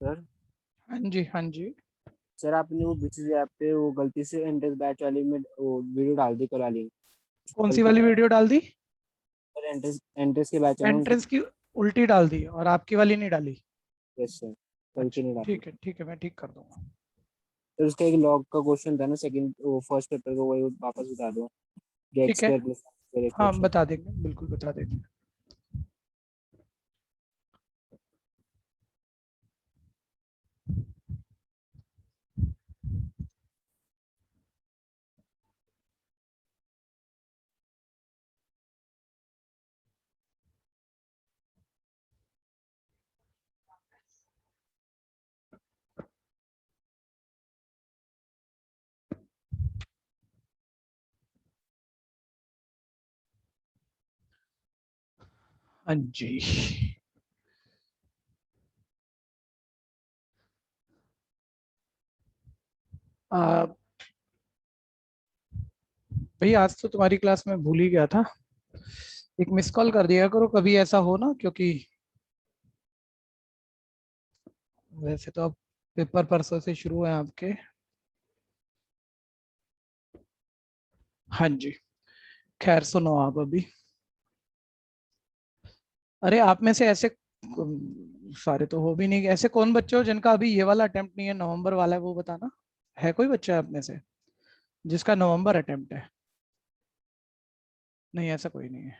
Sir. हाँ जी, हाँ जी। Sir आपने वो बीसीसी ऐप पे वो गलती से एंट्रेंस बैच वाली में वो वीडियो डाल दी कल वाली। कौन सी गलती वाली वीडियो डाल दी? सर एंट्रेंस एंट्रेंस के बैच है ना उसमें। एंट्रेंस की उल्टी डाल दी और आपकी वाली नहीं डाली? Yes sir. गलती अच्छा नहीं डाली। ठीक है, ठीक है, मैं ठीक कर दूंगा। तो उसका एक लॉग का क्वेश्चन था ना, सेकंड वो फर्स्ट पेपर को, वही वापस बता दो। एक्स ठीक है, स्क्वायर प्लस स्क्वायर हाँ इक्वेशन। बता देंगे, बिल्कुल बता देंगे। हाँ जी। आ, भाई आज तो तुम्हारी क्लास में भूल ही गया था। एक मिस कॉल कर दिया करो कभी ऐसा हो ना, क्योंकि वैसे तो अब पेपर परसों से शुरू है आपके। हाँ जी। खैर सुनो आप अभी। अरे आप में से ऐसे सारे तो हो भी नहीं, ऐसे कौन बच्चे हो जिनका अभी ये वाला अटेम्प्ट नहीं है, नवंबर वाला है, वो बताना। है कोई बच्चा आप में से जिसका नवंबर अटेम्प्ट है? नहीं ऐसा कोई नहीं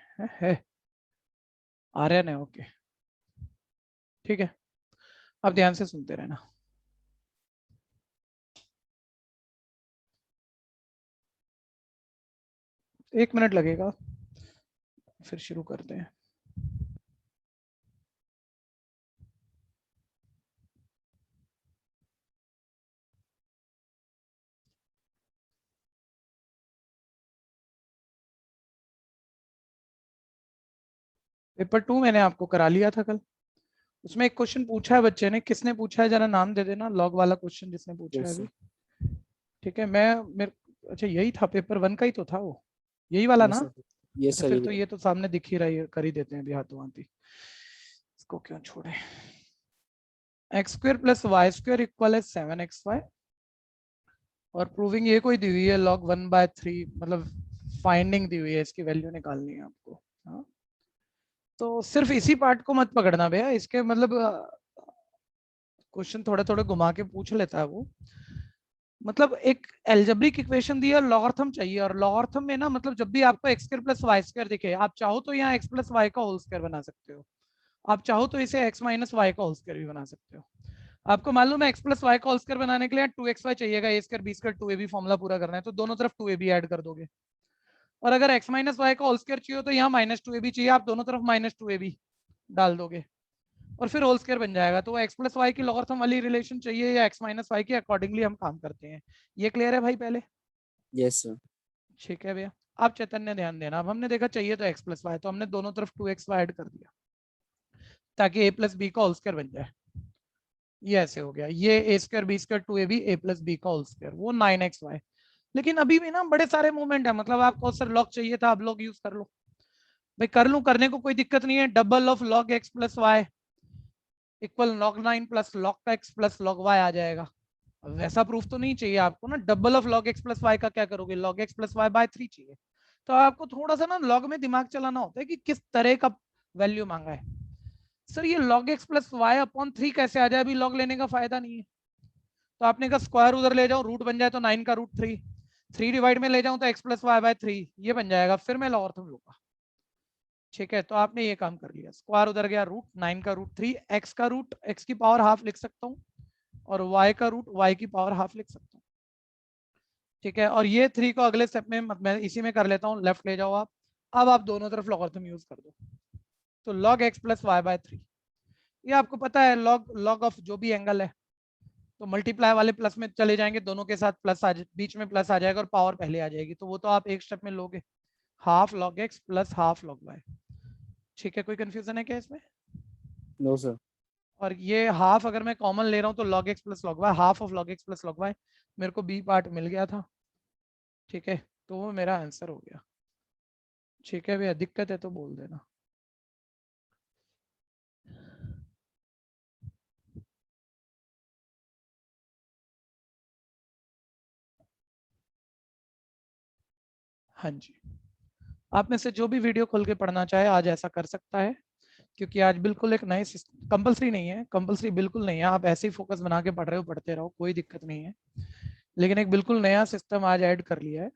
है। आर्यन है, ओके। ठीक है, अब ध्यान से सुनते रहना। 1 मिनट लगेगा, फिर शुरू करते हैं। पेपर 2 मैंने आपको करा लिया था कल। उसमें एक क्वेश्चन पूछा है बच्चे ने, किसने पूछा है जरा नाम दे देना, लॉग वाला क्वेश्चन जिसने पूछा है यस अभी। सर। ठीक है, मैं मेरे अच्छा यही था, पेपर 1 का ही तो था वो, यही वाला यस ना? सर। यस अच्छा सर फिर ये। तो ये तो सामने दिख ही रही है, कर ही देते हैं अभी हाथों हाथी, इसको क्यों छोड़े। x² + y² इक्वल है 7xy, और प्रूविंग ये कोई दी हुई है log 1/3, मतलब फाइंडिंग दी हुई है, इसकी वैल्यू निकालनी है आपको। हाँ, तो सिर्फ इसी पार्ट को मत पकड़ना भैया, इसके मतलब क्वेश्चन थोड़े थोड़े घुमा के पूछ लेता है वो। मतलब एक एल्जेब्रिक इक्वेशन दी है और लॉगरिथम चाहिए, और लॉगरिथम में ना मतलब जब भी आपको x² + y² दिखे, आप चाहो तो यहाँ x+y का होल स्क्वायर बना सकते हो, आप चाहो तो इसे x-y का होल स्क्वायर भी बना सकते हो। आपको मालूम है x+y का होल स्क्वायर बनाने के लिए 2xy चाहिएगा, a² b² 2ab फॉर्मूला पूरा करना है, तो दोनों तरफ 2ab ऐड कर दोगे। और अगर x-y का होल स्क्वायर चाहिए तो यहाँ -2ab चाहिए, आप दोनों तरफ -2ab डाल दोगे, और फिर होल स्क्वायर बन जाएगा। तो x+y की लॉगरिथम वाली रिलेशन चाहिए या x-y के अकॉर्डिंगली हम काम करते हैं। ये क्लियर है भाई पहले? Yes sir. ठीक है भैया। आप चैतन्य ध्यान देना, अब हमने देखा चाहिए तो x+y, तो हमने दोनों तरफ 2xy ऐड कर दिया ताकि a+b का होल स्क्वायर बन जाए। ये ऐसे हो गया, ये a²b²2ab a+b का होल स्क्वायर, वो 9xy। लेकिन अभी भी ना बड़े सारे मूवमेंट है, मतलब आपको सर लॉग चाहिए था, अब लॉग यूज कर लो। भाई कर लूं, करने को कोई दिक्कत नहीं है, double of log x+y equal log 9 + log x + log y आ जाएगा। वैसा प्रूफ तो नहीं चाहिए आपको ना, डबल ऑफ log x+y का क्या करोगे, log x+y/3 चाहिए। तो आपको थोड़ा सा ना लॉग में दिमाग चलाना होता है कि किस तरह का वैल्यू मांगा है। सर ये log x+y/3 कैसे आ जाए, अभी लॉग लेने का फायदा नहीं है। तो आपने कहा स्क्वायर उधर ले जाओ, रूट बन जाए तो 9 का रूट 3, 3 डिवाइड में ले जाऊं तो x+y/3 ये बन जाएगा, फिर मैं लॉगरिथम लूंगा। ठीक है, तो आपने ये काम कर लिया, स्क्वायर उधर गया, रूट 9 का रूट 3, एक्स का रूट x की पावर हाफ लिख सकता हूँ, और y का रूट y की पावर हाफ लिख सकता हूँ। ठीक है, और ये 3 को अगले स्टेप में मैं इसी में कर लेता हूँ, लेफ्ट ले जाओ आप। अब आप दोनों तरफ लॉगरिथम यूज कर दो, तो log x+y/3, ये आपको पता है log log ऑफ जो भी एंगल है, तो मल्टीप्लाई वाले प्लस में चले जाएंगे, दोनों के साथ प्लस बीच में प्लस आ जाएगा और पावर पहले आ जाएगी, तो वो तो आप एक स्टेप में लोगे, half log x + half log y। ठीक है, कोई कंफ्यूजन है क्या इसमें? No sir. और ये हाफ अगर मैं कॉमन ले रहा हूँ तो log x + log y, half of log x + log y, मेरे को बी पार्ट मिल गया था। ठीक है, तो वो मेरा आंसर हो गया। ठीक है भैया, दिक्कत है तो बोल देना। हाँ जी, आप में से जो भी वीडियो खोल के पढ़ना चाहे आज ऐसा कर सकता है, क्योंकि आज बिल्कुल एक नए सिस्टम, कंपलसरी नहीं है, कंपलसरी बिल्कुल नहीं है, आप ऐसे ही फोकस बना के पढ़ रहे हो पढ़ते रहो, कोई दिक्कत नहीं है। लेकिन एक बिल्कुल नया सिस्टम आज ऐड कर लिया है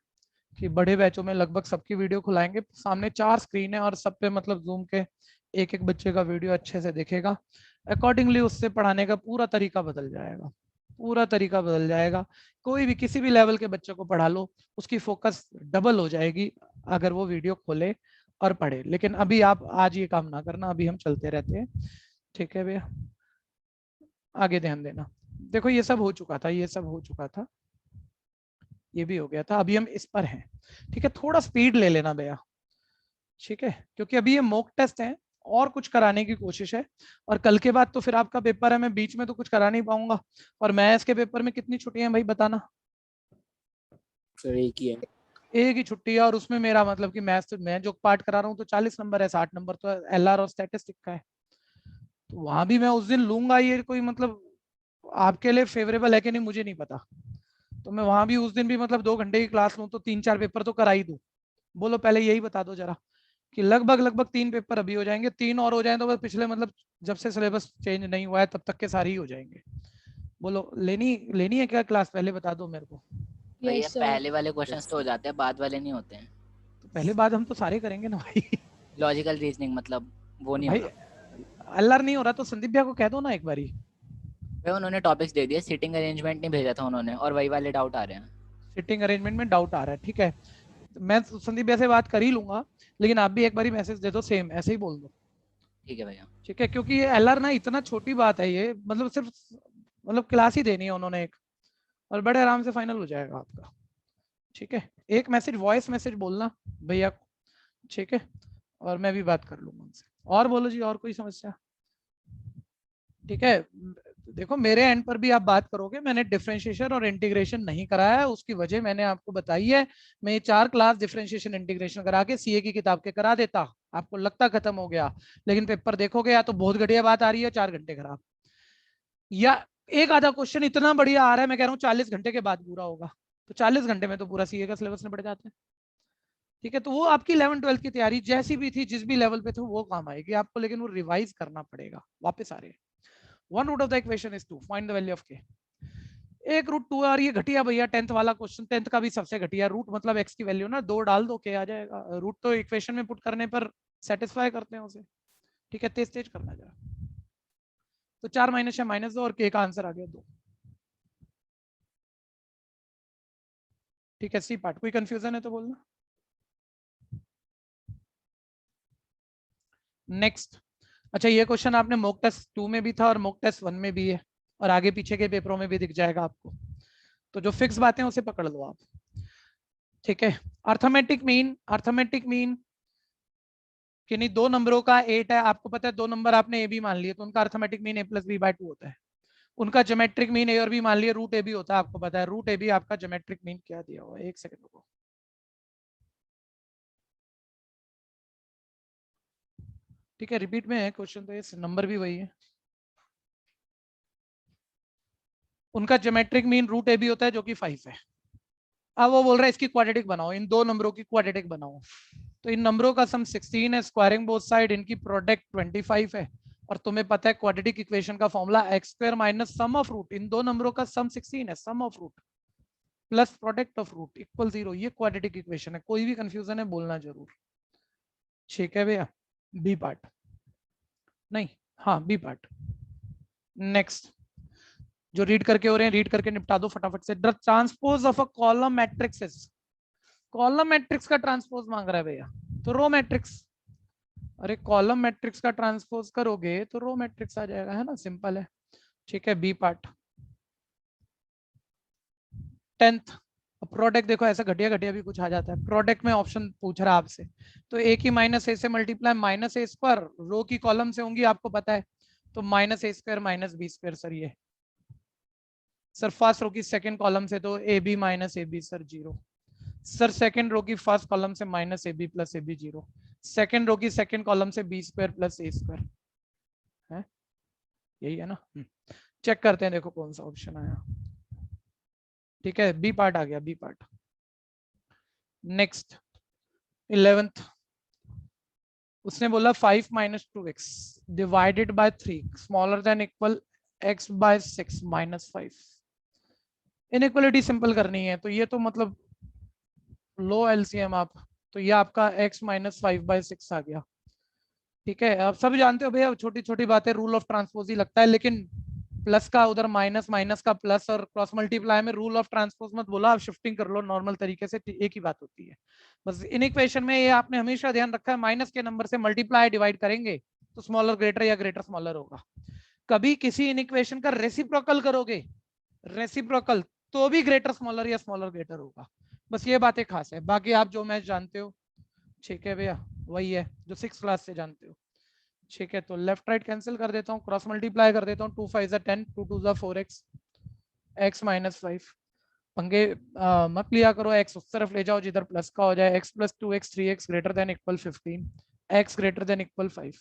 कि बड़े बैचों में लगभग सबकी वीडियो खुलाएंगे, सामने 4 स्क्रीन है और सब पे मतलब जूम के एक एक बच्चे का वीडियो अच्छे से देखेगा, अकॉर्डिंगली उससे पढ़ाने का पूरा तरीका बदल जाएगा, पूरा तरीका बदल जाएगा। कोई भी किसी भी लेवल के बच्चे को पढ़ा लो, उसकी फोकस डबल हो जाएगी अगर वो वीडियो खोले और पढ़े। लेकिन अभी आप आज ये काम ना करना, अभी हम चलते रहते हैं, ठीक है भैया, आगे ध्यान देना। देखो ये सब हो चुका था, ये सब हो चुका था, ये भी हो गया था, अभी हम इस पर हैं, ठीक है, थोड़ा स्पीड ले लेना भैया, ठीक है, क्योंकि अभी ये मॉक टेस्ट है और कुछ कराने की कोशिश है, और कल के बाद तो फिर आपका पेपर है, मैं बीच में तो कुछ करा नहीं पाऊंगा। और मैथ्स के पेपर में कितनी छुट्टियां हैं भाई बताना? सर एक ही है। एक ही छुट्टी है, और उसमें मेरा मतलब कि मैथ्स मैं जो पार्ट करा रहा हूँ तो 40 नंबर है, 60 नंबर तो एलआर और स्टैटिस्टिक का है, तो वहां भी मैं उस दिन लूंगा, ये कोई मतलब आपके लिए फेवरेबल है कि नहीं मुझे नहीं पता, तो मैं वहां भी उस दिन भी मतलब 2 घंटे की क्लास लूँ तो 3-4 पेपर तो करा ही दूं। बोलो पहले यही बता दो जरा, कि लगभग लगभग 3 पेपर अभी हो जाएंगे, 3 और हो जाएं तो बस पिछले मतलब जब से सिलेबस चेंज नहीं हुआ है तब तक के सारे ही हो जाएंगे। बोलो लेनी लेनी है क्या क्लास, पहले बता दो मेरे को। भैया यस सर। पहले वाले क्वेश्चंस तो हो जाते हैं, बाद वाले नहीं होते हैं। तो पहले बात हम तो सारे करेंगे ना भाई। लॉजिकल रीजनिंग मतलब वो तो नहीं भाई होगा। अल्लाह नहीं हो रहा तो संदीप भैया को कह दो ना एक बारी। भैया उन्होंने टॉपिक्स दे दिए, सीटिंग अरेंजमेंट नहीं भेजा था उन्होंने, और वही वाले डाउट आ रहे हैं। सिटिंग अरेंजमेंट में डाउट आ रहा है, ठीक है, मैं संदीप भैया से बात कर ही लूंगा, लेकिन आप भी एक बारी मैसेज दे दो, सेम ऐसे ही बोल दो, ठीक है भैया। ठीक है, क्योंकि ये एलआर ना इतना छोटी बात है, ये मतलब सिर्फ मतलब क्लास ही देनी है उन्होंने एक, और बड़े आराम से फाइनल हो जाएगा आपका, ठीक है। एक मैसेज वॉइस मैसेज बोलना भैया, ठीक है, और मैं भी बात कर लूंगा उनसे। और बोलो जी, और कोई समस्या? ठीक है, देखो मेरे एंड पर भी आप बात करोगे, मैंने डिफरेंशिएशन और इंटीग्रेशन नहीं कराया है, उसकी वजह मैंने आपको बताई है। मैं ये 4 क्लास डिफरेंशिएशन इंटीग्रेशन करा के सीए की किताब के करा देता, आपको लगता खत्म हो गया, लेकिन पेपर देखोगे या तो बहुत घटिया बात आ रही है 4 घंटे खराब, या एक आधा क्वेश्चन इतना बढ़िया आ रहा है, मैं कह रहा हूँ 40 घंटे के बाद पूरा होगा, तो 40 घंटे में तो पूरा सीए का सिलेबस निपट जाता है, ठीक है। तो वो आपकी 11-12 की तैयारी जैसी भी थी, जिस भी लेवल पे थे वो काम आएगी आपको, लेकिन वो रिवाइज करना पड़ेगा। वापस आ रहे हैं, one root of the equation is 2, find the value of K. एक रूट 2 और ये घटिया भैया 10th वाला क्वेश्चन, 10th का भी सबसे घटिया, रूट मतलब एक्स की वैल्यू ना 2 डाल दो के आ जाएगा, रूट तो इक्वेशन में पुट करने पर सेटिस्फाई करते हैं उसे, ठीक है, तेज तेज करना जरा। तो 4 माइनस है -2 और के का आंसर आ गया 2, ठीक है। सी पार्ट कोई कंफ्यूजन है तो बोलना। नेक्स्ट, अच्छा ये क्वेश्चन आपने मॉक टेस्ट 2 में भी था और मॉक टेस्ट 1 में भी है, और आगे पीछे के पेपरों में भी दिख जाएगा आपको, तो जो फिक्स बातें उसे पकड़ लो आप, ठीक है। अर्थमेटिक मीन, अर्थमेटिक मीन कि नहीं 2 नंबरों का 8 है, आपको पता है 2 नंबर आपने ए बी मान लिए, तो उनका अर्थमेटिक मीन a+b/2 होता है। उनका ज्योमेट्रिक मीन ए और बी मान लिए, रूट ए बी होता है, आपको पता है रूट ए बी आपका ज्योमेट्रिक मीन क्या दिया हुआ है, एक सेकंड रुको, ठीक है, रिपीट में है क्वेश्चन, तो ये नंबर भी वही है। उनका geometric mean root A B होता है जो कि 5 है। अब वो बोल रहा है इसकी क्वाड्रेटिक बनाओ, इन 2 नंबरों की क्वाड्रेटिक बनाओ, तो इन नंबरों का सम 16 है, स्क्वायरिंग बोथ साइड, इनकी प्रोडक्ट 25 है, और तुम्हें पता है क्वाड्रेटिक इक्वेशन का formula x² minus sum of root, इन 2 नंबरों का सम 16 है, sum of root plus product of root equal 0, ये क्वाड्रेटिक इक्वेशन है। कोई भी कंफ्यूजन है बोलना जरूर, ठीक है भैया। बी पार्ट नहीं, हाँ बी पार्ट। नेक्स्ट, जो रीड करके हो रहे हैं रीड करके निपटा दो फटाफट से। The transpose of a column matrix is, column matrix का ट्रांसपोज मांग रहा है भैया, तो रो मैट्रिक्स, अरे कॉलम मैट्रिक्स का ट्रांसपोज करोगे तो रो मैट्रिक्स आ जाएगा, है ना, सिंपल है, ठीक है। बी पार्ट 10th, प्रोडक्ट देखो ऐसा घटिया घटिया भी कुछ आ जाता है, प्रोडक्ट में ऑप्शन पूछ रहा है आपसे, तो ए की माइनस ए से multiply minus A square, row की कॉलम से होंगी आपको पता है, तो -a² माइनस b², सर ये सर फर्स्ट रो की सेकंड कॉलम से तो A B minus A B sir 0, sir second row की फर्स्ट कॉलम से minus A B plus A B 0, second row की सेकंड कॉलम से b² प्लस a², है यही है ना। चेक करते हैं, देखो कौन सा ऑप्शन आया, ठीक है, बी पार्ट आ गया, बी पार्ट। नेक्स्ट, 11th उसने बोला 5 - 2x divided by 3 smaller than equal x by 6 - 5। Inequality simple करनी है तो ये तो मतलब लो एलसीएम आप, तो ये आपका x - 5/6 आ गया। ठीक है, आप सब जानते हो भैया छोटी छोटी बातें रूल ऑफ ट्रांसपोज ही लगता है, लेकिन प्लस का उधर माइनस, माइनस का प्लस और क्रॉस मल्टीप्लाई में रूल ऑफ ट्रांसपोज मत बोला, आप शिफ्टिंग कर लो नॉर्मल तरीके से, एक ही बात होती है। बस इन इक्वेशन में ये आपने हमेशा ध्यान रखा है, माइनस के नंबर से मल्टीप्लाई डिवाइड करेंगे तो स्मॉलर ग्रेटर या ग्रेटर स्मॉलर होगा। कभी किसी इन इक्वेशन का रेसिप्रोकल करोगे, रेसिप्रोकल, तो भी ग्रेटर स्मॉलर या स्मॉलर ग्रेटर होगा। बस ये बातें खास है, बाकी आप जो मैथ जानते हो ठीक है भैया वही है जो 6th क्लास से जानते हो। ठीक है, तो लेफ्ट राइट कैंसिल कर देता हूँ, क्रॉस मल्टीप्लाई कर देता हूँ, 2 5 10, 2 2 4x, x - 5। पंगे मत लिया करो, x उस तरफ ले जाओ जिधर प्लस का हो जाए, x + 2x 3x greater than equal 15, x greater than equal 5।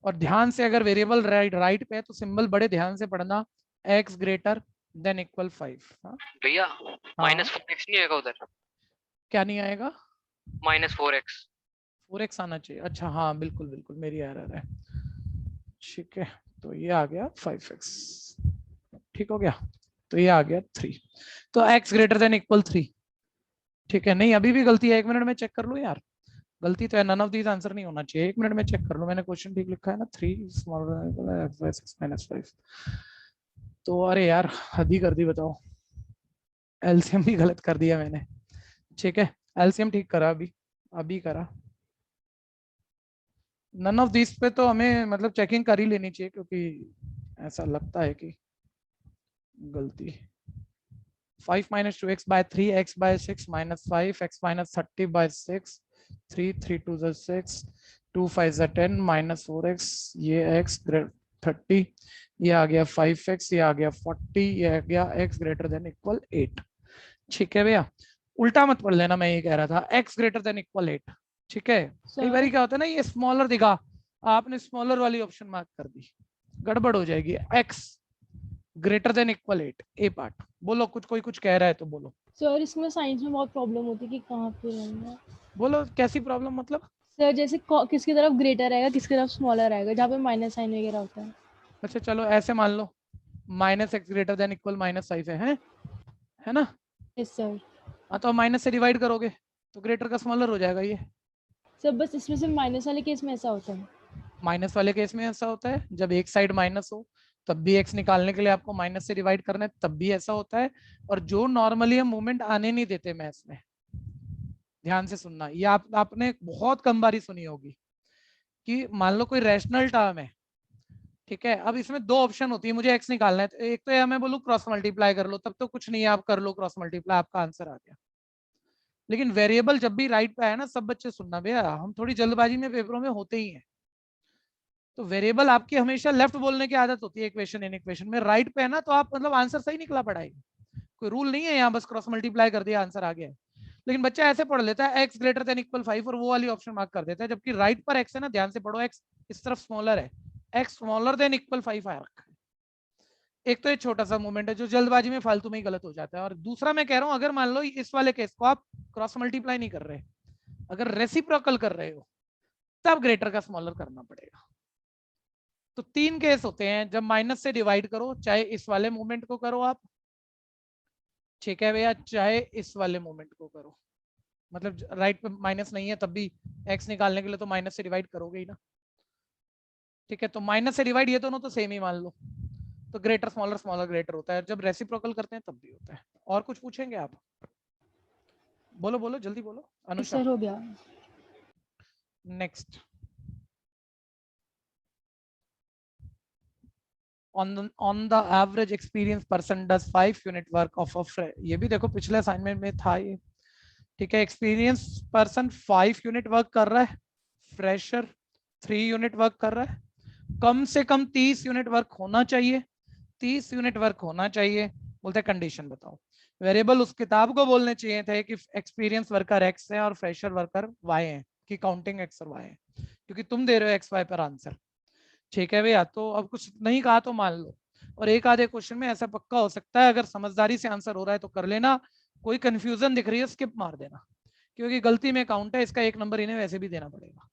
और ध्यान से अगर वेरिएबल राइट पे है तो सिंबल बड़े ध्यान से पढ़ना, x ग्रेटर देन इक्वल 5। भैया -4x नहीं आएगा उधर? क्या नहीं आएगा? -4x 4x आना चाहिए। अच्छा हाँ बिल्कुल बिल्कुल, मेरी एरर है। ठीक है, तो ये आ गया 5x, ठीक हो गया, तो ये आ गया 3, तो x ग्रेटर देन इक्वल 3। ठीक है, नहीं अभी भी गलती है, 1 मिनट में चेक कर लो यार, गलती तो है, नन ऑफ दीज आंसर नहीं होना चाहिए, 1 मिनट में चेक कर लो, मैंने क्वेश्चन ठीक लिखा है ना, 3 स्मॉलर x / 6 - 5। तो अरे यार हद ही कर दी, बताओ एलसीएम भी गलत कर दिया मैंने। ठीक है, एलसीएम ठीक करा, अभी करा। नन ऑफ दिस पे तो हमें मतलब चेकिंग कर ही लेनी चाहिए, क्योंकि ऐसा लगता है कि गलती। 5 - 2x by 3, x by 6 - 5, x - 30/6, 3 3 2 6, 2 5 10 -4x, ये x 30, ये आ गया 5x, ये आ गया 40, ये आ गया x ग्रेटर देन इक्वल 8। ठीक है भैया, उल्टा मत पढ़ लेना, मैं ये कह रहा था x ग्रेटर देन इक्वल 8। ठीक है, कई बार क्या होता है ना, ये स्मॉलर दिखा, आपने स्मॉलर वाली ऑप्शन मार्क कर दी, गड़बड़ हो जाएगी। x ग्रेटर देन इक्वल 8, ए पार्ट बोलो, कोई कुछ कह रहा है तो बोलो। सर इसमें साइंस में बहुत प्रॉब्लम होती है कि कहाँ पे रहना है। बोलो कैसी प्रॉब्लम मतलब? सर जैसे किसकी तरफ ग्रेटर आएगा, किसकी तरफ स्मॉलर आएगा, जहाँ पे माइनस साइन वगैरह होता है। अच्छा चलो ऐसे मान लो, -x ग्रेटर देन इक्वल -5 है ना? Yes sir. हाँ, तो माइनस से डिवाइड करोगे तो ग्रेटर का स्मॉलर हो जाएगा ये। सर बस इसमें से माइनस वाले केस में ऐसा होता है। माइनस वाले केस में ऐसा होता है, जब एक साइड माइनस हो तब भी x निकालने के लिए आपको माइनस से डिवाइड करना है, तब भी ऐसा होता है। और जो नॉर्मली हम मूवमेंट आने नहीं देते मैथ्स में, ध्यान से सुनना, ये आपने बहुत कम बारी सुनी होगी कि मान लो कोई रैशनल टर्म है, ठीक है, अब इसमें 2 ऑप्शन होती है, मुझे x निकालना है, तो एक तो या मैं बोलूँ क्रॉस मल्टीप्लाई कर लो, तब तो कुछ नहीं है, आप कर लो क्रॉस मल्टीप्लाई, आपका आंसर आ गया। लेकिन वेरिएबल जब भी राइट पे आए ना, सब बच्चे सुनना भैया, हम थोड़ी जल्दबाजी में पेपरों में होते ही हैं, तो वेरिएबल आपकी हमेशा लेफ्ट बोलने की आदत होती है इक्वेशन इन इक्वेशन में, राइट पे है ना तो आप मतलब आंसर सही निकला पड़ाएगा, कोई रूल नहीं है यहाँ, बस क्रॉस मल्टीप्लाई कर दिया आंसर आ गया। लेकिन बच्चा ऐसे पढ़ लेता है x ग्रेटर देन इक्वल 5 और वो वाली ऑप्शन मार्क कर देता है, जबकि राइट पर x है ना, ध्यान से पढ़ो, x इस तरफ स्मॉलर है, x स्मॉलर देन इक्वल 5 आ रखा है। एक तो ये छोटा सा मूवमेंट है जो जल्दबाजी में फालतू में ही गलत हो जाता है, और दूसरा मैं कह रहा हूं, अगर मान लो इस वाले केस को आप क्रॉस मल्टीप्लाई नहीं कर रहे, अगर रेसिप्रोकल कर रहे हो, तब ग्रेटर का स्मॉलर करना पड़ेगा। तो 3 केस होते हैं, जब माइनस से डिवाइड करो, चाहे इस वाले मूवमेंट को करो आप, ठीक है भैया, चाहे इस वाले मूवमेंट को करो, मतलब राइट पे माइनस नहीं है तब भी x निकालने के लिए तो माइनस से डिवाइड करोगे ही ना। ठीक है, तो माइनस से डिवाइड ये दोनों तो सेम ही मान लो, तो ग्रेटर स्मॉलर स्मॉलर ग्रेटर होता है, जब रेसिप्रोकल करते हैं तब भी होता है। और कुछ पूछेंगे आप? बोलो बोलो जल्दी बोलो अनुषा। सर हो गया। Next, on the average experienced person does 5 unit work of a ये भी देखो पिछले असाइनमेंट में था ये। ठीक है, एक्सपीरियंस पर्सन 5 यूनिट वर्क कर रहा है, फ्रेशर 3 यूनिट वर्क कर रहा है, कम से कम 30 यूनिट वर्क होना चाहिए, 30 यूनिट वर्क होना चाहिए। बोलते हैं कंडीशन बताओ। वेरिएबल उस किताब को बोलने चाहिए थे कि एक्सपीरियंस वर्कर एक्स है और फ्रेशर वर्कर वाई है, कि काउंटिंग एक्स और वाई है, क्योंकि तुम दे रहे हो एक्स वाई पर आंसर। ठीक है भैया, तो अब कुछ नहीं कहा तो मान लो, और एक आधे क्वेश्चन में ऐसा पक्का हो सकता है, अगर समझदारी से आंसर हो रहा है तो कर लेना, कोई कंफ्यूजन दिख रही है स्किप मार देना, क्योंकि गलती में काउंट है, इसका 1 नंबर इन्हें वैसे भी देना पड़ेगा।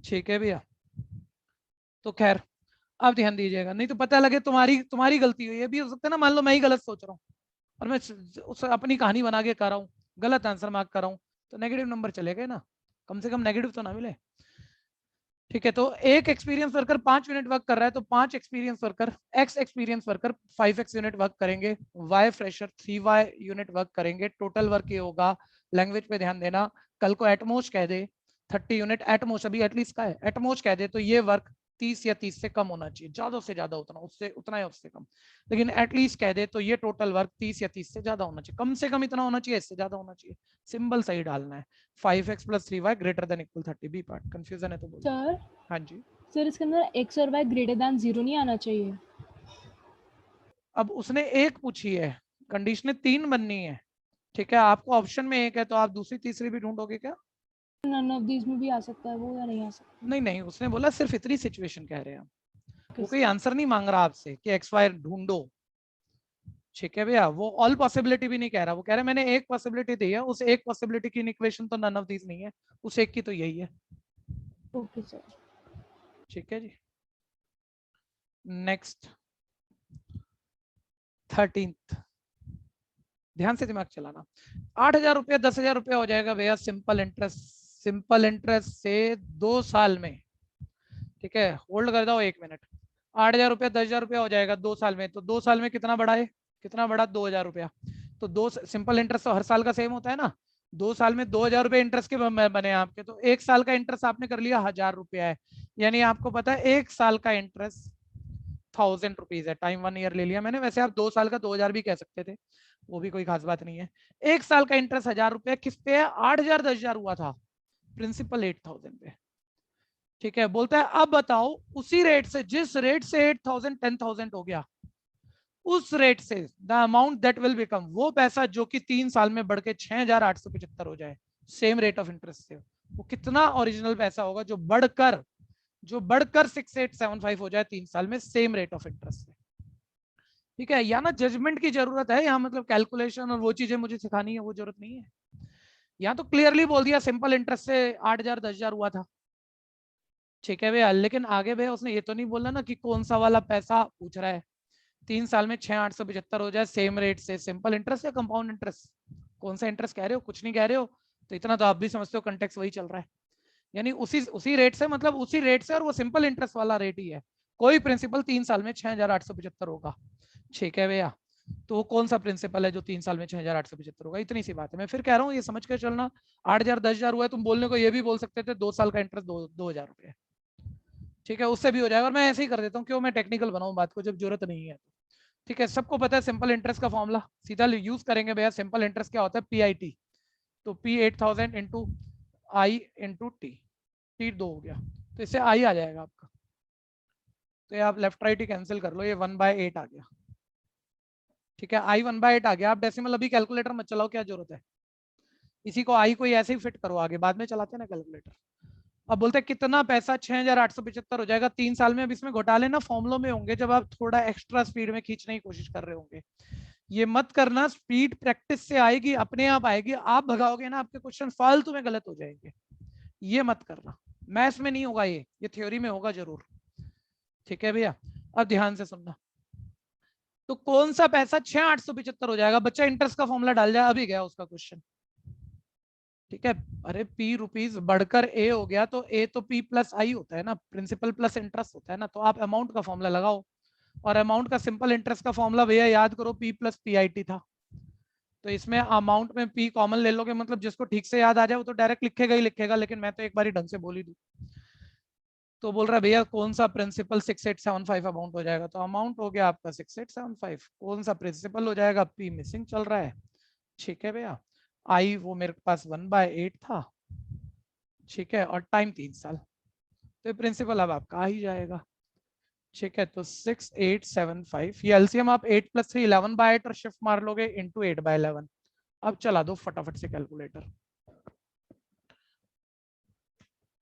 ठीक है भैया, तो खैर अब ध्यान दीजिएगा, नहीं तो पता लगे तुम्हारी गलती हुई है। भी हो सकता है ना, मान लो मैं ही गलत सोच रहा हूँ और मैं उस अपनी कहानी बना के कर रहा हूँ, गलत आंसर मार्क कर रहा हूँ, तो नेगेटिव नंबर चले गए ना, कम से कम नेगेटिव तो ना मिले। ठीक है, तो एक एक्सपीरियंस वर्कर 5 यूनिट वर्क कर रहा है, तो 5 experience worker, X experience worker 5x unit work करेंगे, Y fresher 3y unit work करेंगे। टोटल वर्क ये होगा, लैंग्वेज पे ध्यान देना, कल को एटमोस्ट कह दे 30 यूनिट, एटमोस्ट अभी एटलीस्ट का है, एटमोस्ट कह दे तो ये वर्क 30 या 30 से कम होना चाहिए, ज्यादा से ज्यादा उतना, उससे उतना या उससे कम, लेकिन एटलीस्ट कह दे तो ये टोटल वर्क 30 या 30 से ज्यादा होना चाहिए, कम से कम इतना होना चाहिए, इससे ज्यादा होना चाहिए, सिंबल सही डालना है। 5x + 3y greater than equal 30, B part confusion है तो बोलो। सर हाँ जी, सर इसके अंदर x और y ग्रेटर देन 0 नहीं आना चाहिए? अब उसने एक पूछी है, कंडीशन 3 बननी है। ठीक है, आपको ऑप्शन में एक है तो आप दूसरी तीसरी भी ढूंढोगे क्या? नन ऑफ दीज में भी आ सकता है वो, या नहीं आ सकता? नहीं नहीं, उसने बोला सिर्फ इतनी सिचुएशन कह रहे हैं हम, वो किस- कोई आंसर नहीं मांग रहा आपसे कि एक्स वाई ढूंढो। ठीक है भैया, वो ऑल पॉसिबिलिटी भी नहीं कह रहा, वो कह रहा है मैंने एक पॉसिबिलिटी दी है, उस एक पॉसिबिलिटी की इक्वेशन तो नन ऑफ दीज नहीं है, उस एक की तो यही है। Okay sir. ठीक है जी, नेक्स्ट 13th, ध्यान से दिमाग चलाना। 8,000 रुपया 10,000 रुपया हो जाएगा भैया सिंपल इंटरेस्ट, सिंपल इंटरेस्ट से 2 साल में। ठीक है, होल्ड कर दो 1 मिनट। 8,000 रुपया 10,000 रुपया हो जाएगा 2 साल में, तो 2 साल में कितना बढ़ा है, कितना बढ़ा, 2,000 रुपया। तो दो सिंपल इंटरेस्ट तो हर साल का सेम होता है ना, 2 साल में 2,000 रुपये इंटरेस्ट के बने आपके, तो 1 साल का इंटरेस्ट आपने कर लिया 1,000 रुपया है, यानी आपको पता है 1 साल का इंटरेस्ट 1,000 रुपीज है। टाइम 1 ईयर ले लिया मैंने, वैसे आप 2 साल का 2,000 भी कह सकते थे, वो भी कोई खास बात नहीं है। 1 साल का इंटरेस्ट 1,000 रुपया किस पे है, 8,000 10,000 हुआ था, प्रिंसिपल 8,000 पे। ठीक है, बोलता है अब बताओ उसी रेट से, जिस रेट से 8,000 10,000 हो गया, उस रेट से the amount that will become, वो पैसा जो कि 3 साल में बढ़ के 6,875 हो जाए, सेम रेट ऑफ इंटरेस्ट से, वो कितना ओरिजिनल पैसा होगा जो बढ़कर 6,875 हो जाए 3 साल में सेम रेट ऑफ इंटरेस्ट से। ठीक है, या ना जजमेंट की जरूरत है यहाँ, मतलब कैलकुलेशन और वो चीजें मुझे सिखानी है वो जरूरत नहीं है। यहाँ तो क्लियरली बोल दिया सिंपल इंटरेस्ट से 8,000 10,000 हुआ था। ठीक है भैया, लेकिन आगे भैया उसने ये तो नहीं बोला ना कि कौन सा वाला पैसा पूछ रहा है, 3 साल में 6,875 हो जाए सेम रेट से, सिंपल इंटरेस्ट या कंपाउंड इंटरेस्ट, कौन सा इंटरेस्ट कह रहे हो, कुछ नहीं कह रहे हो, तो इतना तो आप भी समझते हो कंटेक्स्ट वही चल रहा है, यानी उसी रेट से, मतलब उसी रेट से, और वो सिंपल इंटरेस्ट वाला रेट ही है, कोई प्रिंसिपल 3 साल में 6,875 होगा। ठीक है भैया, तो वो कौन सा प्रिंसिपल है जो 3 साल में 6,875 होगा, इतनी सी बात है। मैं फिर कह रहा हूँ ये समझ के चलना, 8,000 10,000 हुआ है, तुम बोलने को ये भी बोल सकते थे 2 साल का इंटरेस्ट 2,000 रुपये। ठीक है, उससे भी हो जाएगा, और मैं ऐसे ही कर देता हूँ, क्यों मैं टेक्निकल बनाऊं बात को जब जरूरत नहीं है। ठीक है, सबको पता है सिंपल इंटरेस्ट का फॉर्मूला, सीधा यूज करेंगे भैया। सिंपल इंटरेस्ट क्या होता है, PIT, तो P 8,000 इंटू आई इंटू टी 2 हो गया, तो इससे आई आ जाएगा आपका, तो ये आप लेफ्ट राइट ही कैंसिल कर लो, ये 1/8 आ गया। ठीक है, आई 1/8 आ गया। आप डेसिमल अभी कैलकुलेटर मत चलाओ, क्या जरूरत है, इसी को आई को ऐसे ही फिट करो आगे, बाद में चलाते हैं ना कैलकुलेटर। अब बोलते हैं कितना पैसा 6,875 हो जाएगा 3 साल में। अब इसमें घोटाले ना फॉर्मुलों में होंगे, जब आप थोड़ा एक्स्ट्रा स्पीड में खींचने की कोशिश कर रहे होंगे, ये मत करना, स्पीड प्रैक्टिस से आएगी, अपने आप आएगी, आप भगाओगे ना आपके क्वेश्चन फालतू में गलत हो जाएंगे, ये मत करना। मैथ्स में नहीं होगा ये थ्योरी में होगा जरूर। ठीक है भैया, अब ध्यान से सुनना, तो कौन सा पैसा 6,875 हो जाएगा, बच्चा इंटरेस्ट का फॉर्मूला डाल जाए, अभी गया उसका क्वेश्चन। ठीक है, अरे P रुपीज बढ़कर A हो गया, तो A तो P प्लस आई होता है ना, प्रिंसिपल प्लस इंटरेस्ट होता है ना, तो आप अमाउंट का फॉर्मूला लगाओ, और अमाउंट का सिंपल इंटरेस्ट का फॉर्मूला भैया याद करो, P प्लस PIT था, तो इसमें अमाउंट में P कॉमन ले लोगे, मतलब जिसको ठीक से याद आ जाए वो तो डायरेक्ट लिखेगा ही लिखेगा, लेकिन मैं तो एक बार ही ढंग से बोल ही दूं। तो बोल रहा है भैया कौन सा प्रिंसिपल 6,875 अमाउंट हो जाएगा, तो अमाउंट हो गया आपका 6,875, कौन सा प्रिंसिपल हो जाएगा, P मिसिंग चल रहा है। ठीक है भैया, आई वो मेरे पास 1/8 था, ठीक है, और टाइम 3 साल, तो प्रिंसिपल अब आपका आ ही जाएगा। ठीक है, तो 6,875, ये एलसीएम आप 8 + 3 11/8 और शिफ्ट मार लोगे इंटू 8/11। अब चला दो फटाफट से कैलकुलेटर।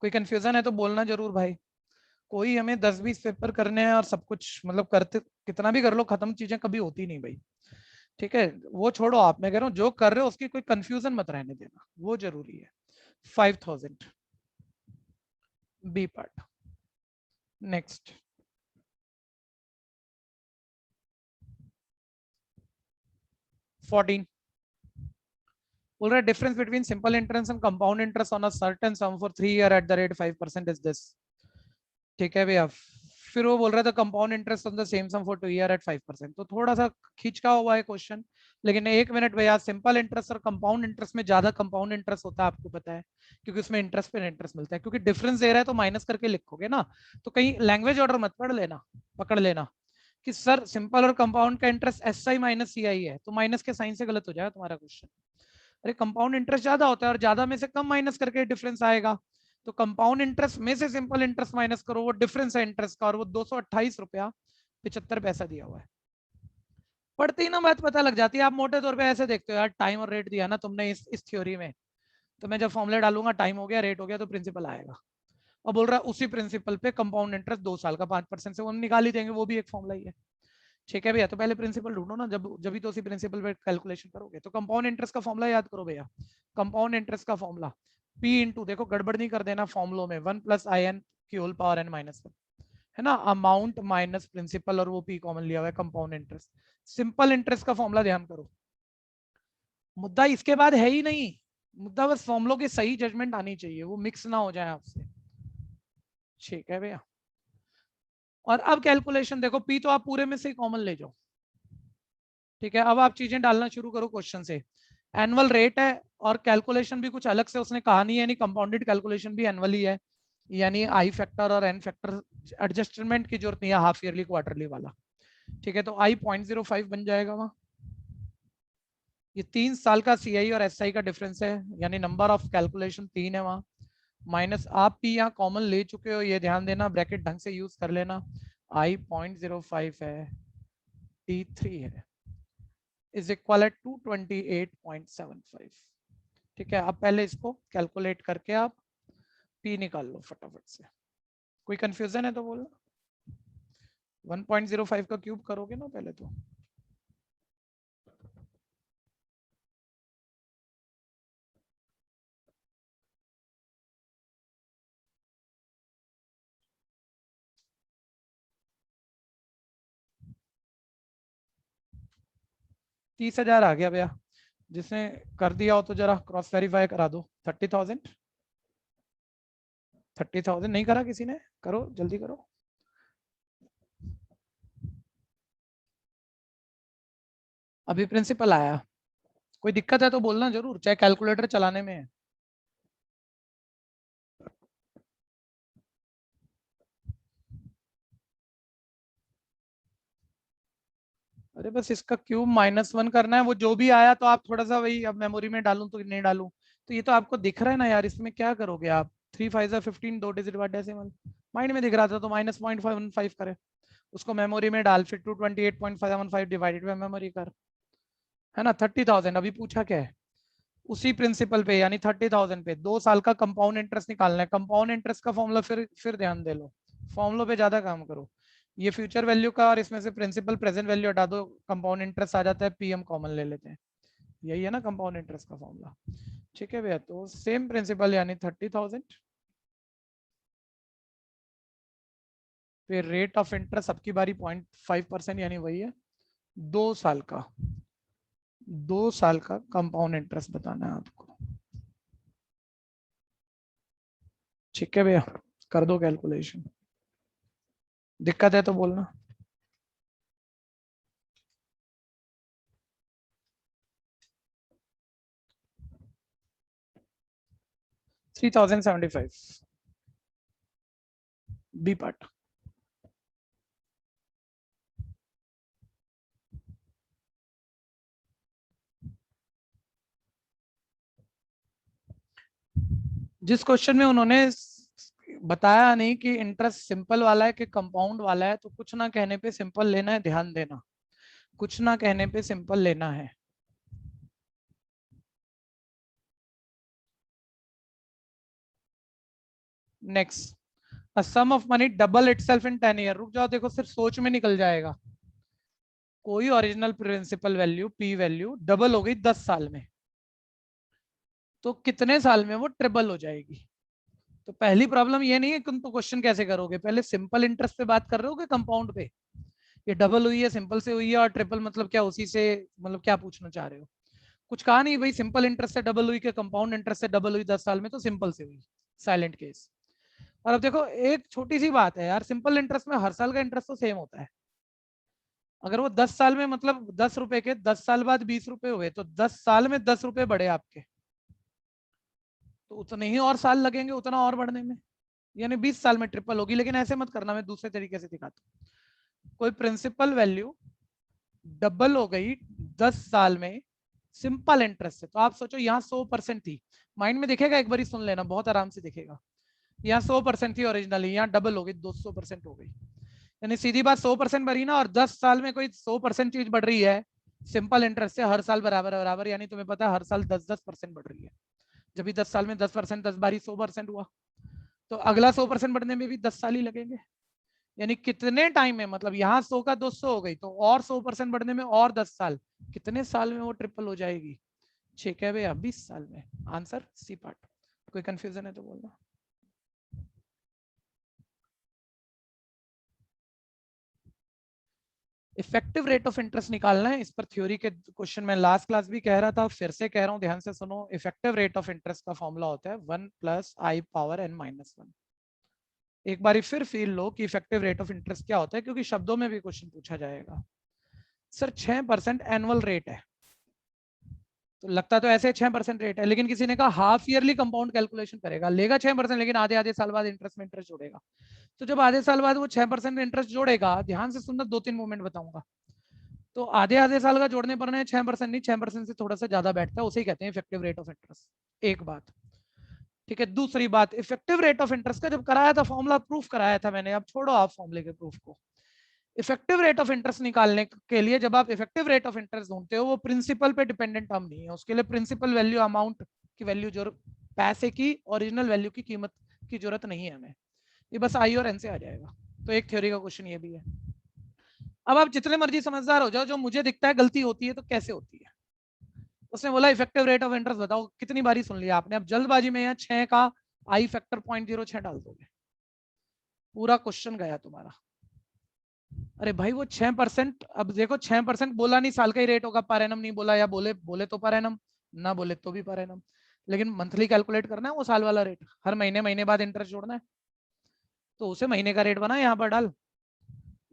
कोई कंफ्यूजन है तो बोलना जरूर भाई, कोई हमें 10-20 पेपर करने हैं और सब कुछ मतलब करते कितना भी कर लो, खत्म चीजें कभी होती नहीं भाई। ठीक है, वो छोड़ो आप, मैं कह रहा हूँ जो कर रहे हो उसकी कोई कंफ्यूजन मत रहने देना, वो जरूरी है। 5000 बी पार्ट। नेक्स्ट 14 बोल रहा है difference between simple interest and compound interest on a certain sum for 3 year at the rate 5% is this. ठीक है भैया, फिर वो बोल रहा था compound interest on the same sum for 2 year at 5%, तो थोड़ा सा खींचका हुआ है क्वेश्चन। लेकिन एक मिनट भैया, सिंपल इंटरेस्ट और कंपाउंड इंटरेस्ट में ज्यादा कंपाउंड इंटरेस्ट होता है, आपको पता है, क्योंकि उसमें इंटरेस्ट पे इंटरेस्ट मिलता है, क्योंकि डिफरेंस दे रहा है तो माइनस करके लिखोगे ना। तो कहीं लैंग्वेज ऑर्डर मत पकड़ लेना कि सर सिंपल और कंपाउंड का इंटरेस्ट एस आई माइनस सी आई है, तो माइनस के साइन से गलत हो जाएगा तुम्हारा क्वेश्चन। अरे कंपाउंड इंटरेस्ट ज्यादा होता है और ज्यादा में से कम माइनस करके डिफरेंस आएगा, तो कंपाउंड इंटरेस्ट में से सिंपल इंटरेस्ट माइनस करो, वो डिफरेंस है इंटरेस्ट का, और वो 228 रुपया 75 पैसा दिया हुआ है। पढ़ते ही ना बात पता लग जाती है। आप मोटे तौर पे ऐसे देखते हो यार, टाइम और रेट दिया ना तुमने इस थ्योरी में, तो मैं जब फॉर्मूला डालूंगा टाइम हो गया रेट हो गया तो प्रिंसिपल आएगा। और बोल रहा है उसी प्रिंसिपल पे कंपाउंड इंटरेस्ट 2 साल का 5% से वो निकाल ही देंगे, वो भी एक फॉर्मूला ही है। ठीक है भैया, तो पहले प्रिंसिपल ढूंढो ना, जब भी तो उसी प्रिंसिपल पे कैलकुलेशन करोगे। तो कंपाउंड इंटरेस्ट का फॉर्मूला याद करो भैया, कंपाउंड इंटरेस्ट का फॉर्मूला P इंटू, देखो गड़बड़ नहीं कर देना फॉर्मूलों में, 1 + IN की होल पावर n माइनस 1 है ना, अमाउंट माइनस प्रिंसिपल, और वो P कॉमन लिया हुआ है, कंपाउंड इंटरेस्ट। सिंपल इंटरेस्ट का फॉर्मूला ध्यान करो, मुद्दा इसके बाद है ही नहीं, मुद्दा बस फॉर्मूलों की सही जजमेंट आनी चाहिए, वो मिक्स ना हो जाए आपसे। ठीक है भैया, और अब कैलकुलेशन देखो, P तो आप पूरे में से कॉमन ले जाओ। ठीक है, अब आप चीजें डालना शुरू करो क्वेश्चन से। एनुअल रेट है और कैलकुलेशन भी कुछ अलग से उसने कहा नहीं है, यानी कंपाउंडेड कैलकुलेशन भी एनुअल ही है, यानी आई फैक्टर और एन फैक्टर एडजस्टमेंट की जरूरत नहीं है, हाफ ईयरली क्वार्टरली वाला। ठीक है, तो आई 0.05 बन जाएगा वहां। ये 3 साल का सीआई और एसआई का डिफरेंस है, यानी नंबर ऑफ कैलकुलेशन 3 है वहां, माइनस आप भी यहाँ कॉमन ले चुके हो, ये ध्यान देना, ब्रैकेट ढंग से यूज कर लेना। आई 0.05 है, T3 है, इज इक्वल टू 28.75। ठीक है, अब पहले इसको कैलकुलेट करके आप P निकाल लो फटाफट से। कोई कंफ्यूजन है तो बोलो। 1.05 का क्यूब करोगे ना पहले तो। तीस हजार आ गया भैया, जिसने कर दिया हो तो जरा क्रॉस वेरीफाई करा दो। 30,000 30,000 नहीं करा किसी ने, करो जल्दी करो। अभी प्रिंसिपल आया, कोई दिक्कत है तो बोलना जरूर, चाहे कैलकुलेटर चलाने में है। अरे बस इसका क्यूब -1 करना है, वो जो भी आया तो आप थोड़ा सा वही, अब मेमोरी में डालूं तो नहीं डालूं, तो ये तो आपको दिख रहा है ना यार, इसमें क्या करोगे आप। 3 5 15, 2 डिजिट बाद डेसिमल, माइंड में दिख रहा था तो -0.515 करे, उसको मेमोरी में डाल, फिर 228.515 डिवाइडेड बाय मेमोरी कर, है ना। 30,000 अभी पूछा क्या है, उसी प्रिंसिपल पे यानी 30,000 पे 2 साल का कंपाउंड इंटरेस्ट निकालना है। कंपाउंड इंटरेस्ट का फॉर्मूला फिर ध्यान दे लो, फॉर्मूलों पे ज्यादा काम करो। ये फ्यूचर वैल्यू का, और इसमें से प्रिंसिपल प्रेजेंट वैल्यू हटा दो, कंपाउंड इंटरेस्ट आ जाता है, पीएम कॉमन ले लेते हैं, यही है ना कंपाउंड इंटरेस्ट का फॉर्मूला। ठीक है भैया, तो सेम प्रिंसिपल यानी 30,000, फिर रेट ऑफ इंटरेस्ट सबकी बारी 0.5% यानी वही है, 2 साल का 2 साल का कंपाउंड इंटरेस्ट बताना है आपको। ठीक है भैया, कर दो कैलकुलेशन, दिक्कत है तो बोलना। $3,075 बी पार्ट। जिस क्वेश्चन में उन्होंने बताया नहीं कि इंटरेस्ट सिंपल वाला है कि कंपाउंड वाला है, तो कुछ ना कहने पे सिंपल लेना है, ध्यान देना, कुछ ना कहने पे सिंपल लेना है। Next, a sum of money double itself in 10 year. रुक जाओ, देखो सिर्फ सोच में निकल जाएगा, कोई original principal value P value double हो गई 10 साल में, तो कितने साल में वो ट्रिपल हो जाएगी? तो पहली प्रॉब्लम ये नहीं है कि तुम तो क्वेश्चन कैसे करोगे, पहले सिंपल इंटरेस्ट पे बात कर रहे हो कि कंपाउंड पे? ये डबल हुई है, सिंपल से हुई है, और ट्रिपल मतलब क्या, उसी से मतलब क्या पूछना चाह रहे हो? कुछ कहा नहीं भाई, सिंपल इंटरेस्ट से डबल हुई कि कंपाउंड इंटरेस्ट से डबल हुई 10 साल में, तो सिंपल से हुई, साइलेंट केस। और अब देखो एक छोटी सी बात है यार, सिंपल इंटरेस्ट में हर साल का इंटरेस्ट तो सेम होता है। अगर वो 10 साल में मतलब 10 रुपए के 10 साल बाद 20 रुपए हुए, तो 10 साल में 10 रुपए बढ़े आपके, तो उतने ही और साल लगेंगे उतना और बढ़ने में, यानी 20 साल में ट्रिपल होगी। लेकिन ऐसे मत करना, मैं दूसरे तरीके से दिखाता हूँ। कोई प्रिंसिपल वैल्यू डबल हो गई 10 साल में सिंपल इंटरेस्ट से, तो आप सोचो यहाँ 100% थी, माइंड में दिखेगा, एक बार सुन लेना, बहुत आराम से दिखेगा। यहाँ 100% थी ओरिजिनली, यहाँ डबल हो गई 200% हो गई, यानी सीधी बात 100% बढ़ी ना। और 10 साल में कोई 100% चीज बढ़ रही है सिंपल इंटरेस्ट से, हर साल बराबर बराबर, यानी तुम्हें पता है हर साल 10% बढ़ रही है। जब भी 10 साल में 10%, 10 बारी 100% हुआ, तो अगला 100% बढ़ने में भी 10 साल ही लगेंगे। यानी कितने टाइम में, मतलब यहाँ 100 का 200 हो गई, तो और 100% बढ़ने में और 10 साल, कितने साल में वो ट्रिपल हो जाएगी? ठीक है भैया, 20 साल में। Answer C part. कोई कंफ्यूजन है तो बोलना। इफेक्टिव रेट ऑफ इंटरेस्ट निकालना है, इस पर थ्योरी के क्वेश्चन में लास्ट क्लास भी कह रहा था, फिर से कह रहा हूं, ध्यान से सुनो। इफेक्टिव रेट ऑफ इंटरेस्ट का फॉर्मूला होता है 1 + i पावर n - 1। एक बार फिर फील लो कि इफेक्टिव रेट ऑफ इंटरेस्ट क्या होता है, क्योंकि शब्दों में भी क्वेश्चन पूछा जाएगा। सर 6% एनुअल रेट है, तो लगता तो ऐसे 6% रेट है, लेकिन किसी ने कहा हाफ ईयरली कंपाउंड कैलकुलेशन करेगा, लेगा 6%, लेकिन आधे आधे साल बाद इंटरेस्ट में इंटरेस्ट जोड़ेगा। तो जब आधे साल बाद वो 6% इंटरेस्ट जोड़ेगा, ध्यान से सुनना, 2-3 मूवमेंट बताऊंगा। तो आधे आधे साल का जोड़ने पर 6% नहीं, 6% से थोड़ा सा ज्यादा बैठता है, उसे ही कहते हैं इफेक्टिव रेट ऑफ इंटरेस्ट। एक बात, ठीक है। दूसरी बात, इफेक्टिव रेट ऑफ इंटरेस्ट का जब कराया था फॉर्मूला, प्रूफ कराया था मैंने, अब छोड़ो आप फॉर्मूले के प्रूफ को। इफेक्टिव रेट ऑफ इंटरेस्ट निकालने के लिए जब आप इफेक्टिव रेट ऑफ इंटरेस्ट ढूंढते हो, वो प्रिंसिपल पे डिपेंडेंट टर्म नहीं है, उसके लिए प्रिंसिपल वैल्यू अमाउंट की वैल्यू, जो पैसे की ओरिजिनल वैल्यू की कीमत की जरूरत नहीं है हमें, ये बस आई और एन से आ जाएगा। तो एक थ्योरी का क्वेश्चन ये भी है। अब आप जितने मर्जी समझदार हो जाओ, जो मुझे दिखता है गलती होती है तो कैसे होती है। उसने बोला इफेक्टिव रेट ऑफ इंटरेस्ट बताओ, कितनी बारी सुन लिया आपने? अब जल्दबाजी में यहाँ 6 का आई फैक्टर 0.06 डाल दोगे, पूरा क्वेश्चन गया तुम्हारा। अरे भाई वो 6%, अब देखो 6% बोला नहीं साल का ही रेट होगा, पर एनम नहीं बोला, या बोले बोले तो पर एनम, ना बोले तो भी पर एनम, लेकिन मंथली कैलकुलेट करना है वो साल वाला रेट, हर महीने महीने बाद इंटरेस्ट जोड़ना है, तो उसे महीने का रेट बना, यहाँ पर डाल,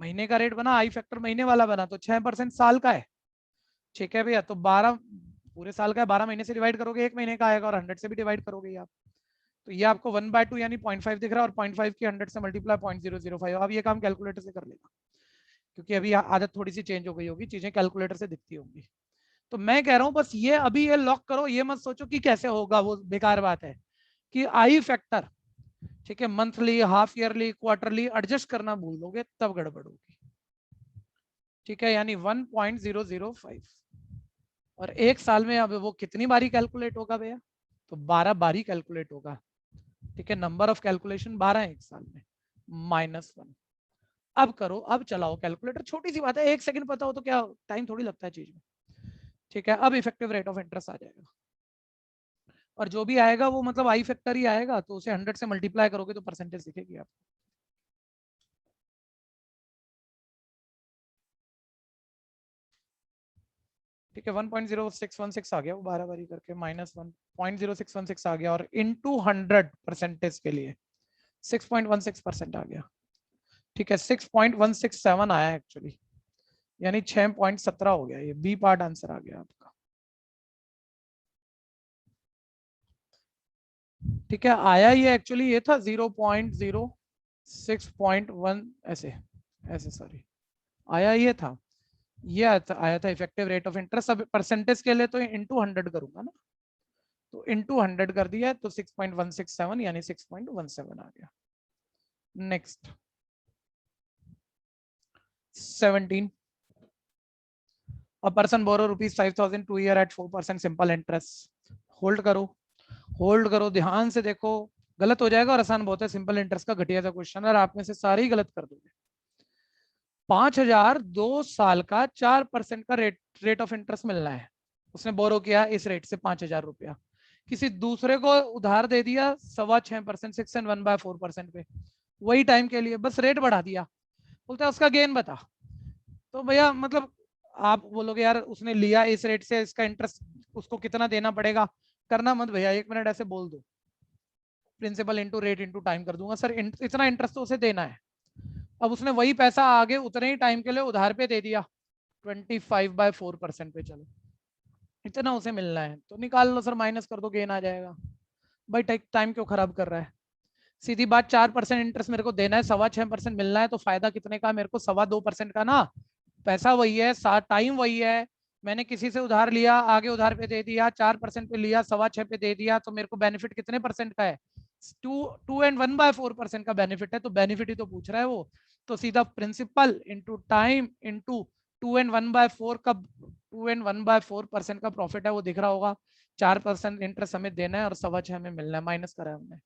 महीने का रेट बना, आई फैक्टर महीने वाला बना, तो 6% साल का है। ठीक है भैया, तो 12 पूरे साल का है, 12 महीने से डिवाइड करोगे 1 महीने का आएगा, और 100 से भी डिवाइड करोगे आप, तो ये आपको 1/2 यानी 0.5 दिख रहा है, और 0.5 की 100 से मल्टीप्लाई 0.005। अब ये काम कैलकुलेटर से कर लेगा, क्योंकि अभी आदत थोड़ी सी चेंज हो गई होगी, चीजें कैलकुलेटर से दिखती होंगी। तो मैं कह रहा हूं बस ये अभी ये लॉक करो, ये मत सोचो कि कैसे होगा, वो बेकार बात है। कि आई फैक्टर, ठीक है, monthly, half yearly, quarterly adjust करना भूल दोगे तब गड़बड़ होगी। ठीक है, यानी 1.005, और एक साल में अब वो कितनी बारी कैलकुलेट होगा भैया? तो 12 बारी कैलकुलेट होगा। ठीक है, नंबर ऑफ कैलकुलेशन 12 है एक साल में, -1। अब करो, अब चलाओ कैलकुलेटर, छोटी सी बात है, 1 सेकंड पता हो तो क्या टाइम थोड़ी लगता है चीज में। ठीक है, अब इफेक्टिव रेट ऑफ इंटरेस्ट आ जाएगा, और जो भी आएगा वो मतलब आई फैक्टर ही आएगा, तो उसे 100 से मल्टीप्लाई करोगे तो परसेंटेज दिखेगी आपको। ठीक है, 1.0616 आ गया, वो 12 बारी करके, -1.0616 आ गया, और इनटू 100 परसेंटेज के लिए 6.16% आ गया। ठीक है, 6.167 आया एक्चुअली, यानी 6.17 हो गया, ये बी पार्ट आंसर आ गया आपका। ठीक है, आया ये एक्चुअली, ये था 0.06.1 ऐसे ऐसे, सॉरी, आया ये था, ये आया था इफेक्टिव रेट ऑफ इंटरेस्ट। अब परसेंटेज के लिए तो इनटू 100 करूंगा ना, तो इनटू 100 कर दिया, तो 6.167 यानी 6.17 आ गया। Next 17, a person borrow ₹5,000 2 year at 4% simple interest। Hold करो, होल्ड करो, ध्यान से देखो, गलत हो जाएगा, और आसान बहुत है, सिंपल इंटरेस्ट का घटिया सा क्वेश्चन, और आप में से सारे ही गलत कर दोगे। 5,000 2 साल का 4% का रेट ऑफ इंटरेस्ट मिलना है। उसने बोरो किया इस रेट से 5,000 रुपया, किसी दूसरे को उधार दे दिया 6.25%, 6.1/4% पे, वही टाइम के लिए, बस रेट बढ़ा दिया, बोलता है उसका गेन बता। तो भैया मतलब आप बोलोगे यार उसने लिया इस रेट से, इसका इंटरेस्ट उसको कितना देना पड़ेगा, करना मत भैया, 1 मिनट ऐसे बोल दो, principal into rate into time कर दूंगा सर, इतना इंटरेस्ट तो उसे देना है। अब उसने वही पैसा आगे उतने ही टाइम के लिए उधार पे दे दिया 25/4% पे, चलो इतना उसे मिलना है तो निकाल लो सर, माइनस कर दो, गेन आ जाएगा। भाई टाइम क्यों खराब कर रहा है, सीधी बात, 4% इंटरेस्ट मेरे को देना है, 6.25% मिलना है, तो फायदा कितने का मेरे को, 2.25% का ना, पैसा वही है, टाइम वही है, मैंने किसी से उधार लिया, आगे उधार पे दे दिया, 4% पे लिया, 6.25 पे दे दिया, तो मेरे को बेनिफिट कितने परसेंट का है, 2 and 1/4% का बेनिफिट है, तो बेनिफिट ही तो पूछ रहा है वो, तो सीधा principal into time into 2 and 1/4 का, 2 and 1/4% का प्रॉफिट है वो दिख रहा होगा, 4% इंटरेस्ट हमें देना है और 6.25 हमें मिलना है, माइनस करा है हमने,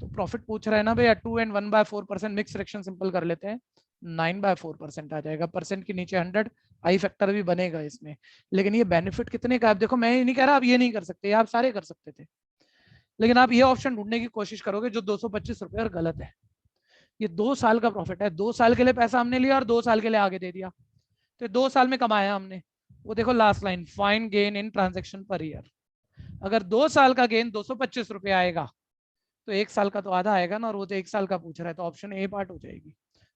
तो प्रॉफिट पूछ रहा है ना भैया, 2 and 1/4% मिक्स फ्रैक्शन सिंपल कर लेते हैं, 9/4% आ जाएगा, परसेंट के नीचे 100, आई फैक्टर भी बनेगा इसमें, लेकिन ये बेनिफिट कितने का, आप देखो मैं ये नहीं कह रहा आप ये नहीं कर सकते, आप सारे कर सकते थे, लेकिन आप ये ऑप्शन ढूंढने की कोशिश करोगे जो 225 रुपए और गलत है। ये 2 साल का प्रॉफिट है, 2 साल के लिए पैसा हमने लिया और 2 साल के लिए आगे दे दिया, तो 2 साल में कमाया हमने, वो देखो last line, find gain in transaction per year, अगर 2 साल का गेन 225 रुपए आएगा तो 1 साल का तो आधा आएगा ना, और वो तो 1 साल का पूछ रहा है, तो ऑप्शन ए पार्ट हो जाएगी।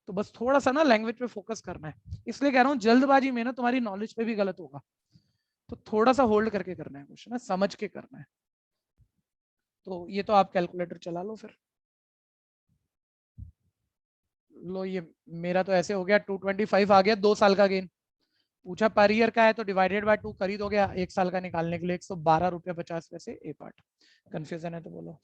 तो बस थोड़ा सा ना लैंग्वेज पे फोकस करना है, इसलिए कह रहा हूँ जल्दबाजी में ना तुम्हारी नॉलेज पे भी गलत होगा, तो थोड़ा सा होल्ड करके करना है क्वेश्चन, समझ के करना है। तो ये तो आप कैलकुलेटर चला लो फिर, लो ये मेरा तो ऐसे हो गया, 225 आ गया 2 साल का गेन, पूछा पर ईयर का है तो डिवाइडेड बाय 2 कर ही दोगे, 1 साल का निकालने के लिए 112 रुपये 50 पैसे, ए पार्ट, कंफ्यूजन है तो बोलो।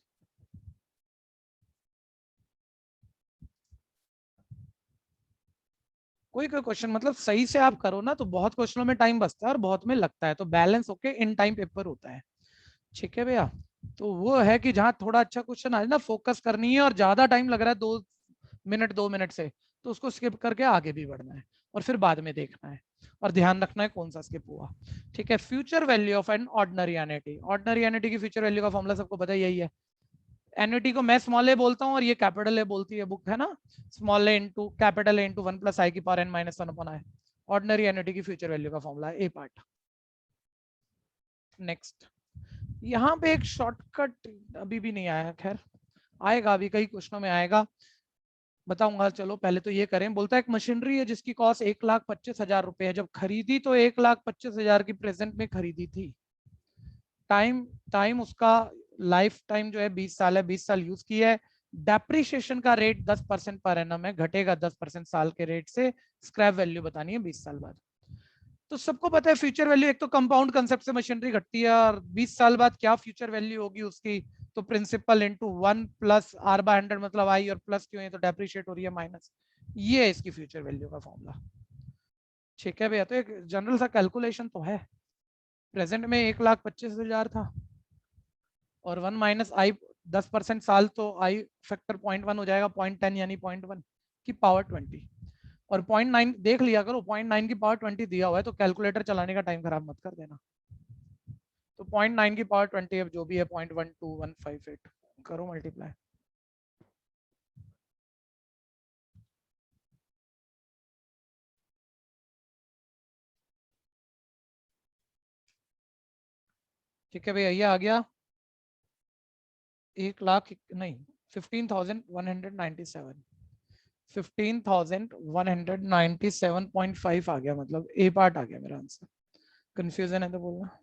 कोई कोई क्वेश्चन मतलब सही से आप करो ना तो बहुत क्वेश्चनों में टाइम बचता है और बहुत में लगता है, तो बैलेंस होके इन टाइम पेपर होता है, ठीक है भैया। तो वो है कि जहाँ थोड़ा अच्छा क्वेश्चन आ जाए ना, फोकस करनी है, और ज्यादा टाइम लग रहा है 2 मिनट से, तो उसको स्किप करके आगे भी बढ़ना है और फिर बाद में देखना है, और ध्यान रखना है कौन सा स्किप हुआ, ठीक है। Future value of an ordinary annuity, ordinary annuity की फ्यूचर वैल्यू का फॉर्मूला सबको पता है, यही है, एन्युटी को मैं स्मॉल ए बोलता हूँ और ये कैपिटल ए बोलती है बुक, है ना, small A into capital A into 1+i⁻n−1/n। Ordinary annuity की फ्यूचर वैल्यू का फॉर्मूला है, ए पार्ट। नेक्स्ट, यहाँ पे एक शॉर्टकट अभी भी नहीं आया, खैर आएगा, अभी कई क्वेश्चनों में आएगा, बताऊंगा, चलो पहले तो ये करें। बोलता है एक मशीनरी है जिसकी कॉस्ट 1,25,000 रुपए है, जब खरीदी तो 1,25,000 की प्रेजेंट में खरीदी थी, टाइम टाइम उसका लाइफ टाइम जो है 20 साल है, 20 साल यूज की है, डेप्रिसिएशन का रेट 10% पर एनम है, घटेगा 10% साल के रेट से, स्क्रैप वैल्यू बतानी है 20 साल बाद। तो सबको पता है फ्यूचर वैल्यू एक तो कंपाउंड कंसेप्ट से मशीनरी घटती है, और 20 साल बाद क्या फ्यूचर वैल्यू होगी उसकी, तो प्रिंसिपल इंटू 1+r/100, मतलब आई, और प्लस क्यों है तो डेप्रिशिएट हो रही है, माइनस, ये है इसकी फ्यूचर वैल्यू का फॉर्मूला, ठीक है भैया। तो एक जनरल सा कैलकुलेशन तो है, प्रेजेंट में 1,25,000 था, और 1 - i 10% साल, तो आई फैक्टर 0.1 हो जाएगा, 0.10 यानी 0.1 की पावर 20, और 0.9 देख लिया करो, 0.9 की पावर 20 दिया हुआ है, तो कैलकुलेटर चलाने का टाइम खराब मत कर देना, तो 0.9 की पावर 20 अब जो भी है 0.12158 करो मल्टीप्लाई, ठीक है भैया। ये आ गया 1,00,000 नहीं, 15,197, 15,197.5 आ गया, मतलब ए पार्ट आ गया मेरा आंसर, कंफ्यूजन है तो बोलना।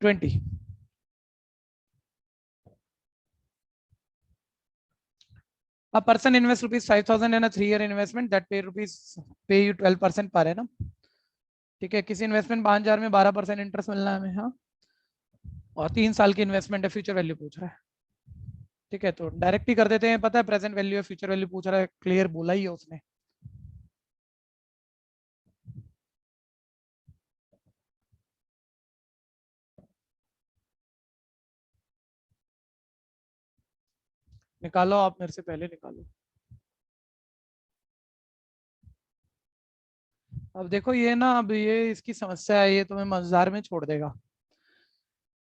Twenty, a person invest ₹5,000 in a 3-year investment that pay you 12% पर annum, ठीक है। किसी इन्वेस्टमेंट 5,000 में 12% इंटरेस्ट मिलना है हमें, हाँ, और 3 साल की इन्वेस्टमेंट है, फ्यूचर वैल्यू पूछ रहा है, ठीक है। तो डायरेक्ट ही कर देते हैं, पता है प्रेजेंट वैल्यू है, फ्यूचर वैल्यू पूछ रहा है, क्लियर बोला ही है उसने। निकालो आप, मेरे से पहले निकालो। अब देखो ये ना, अब ये इसकी समस्या है, ये तुम्हें मजेदार में छोड़ देगा।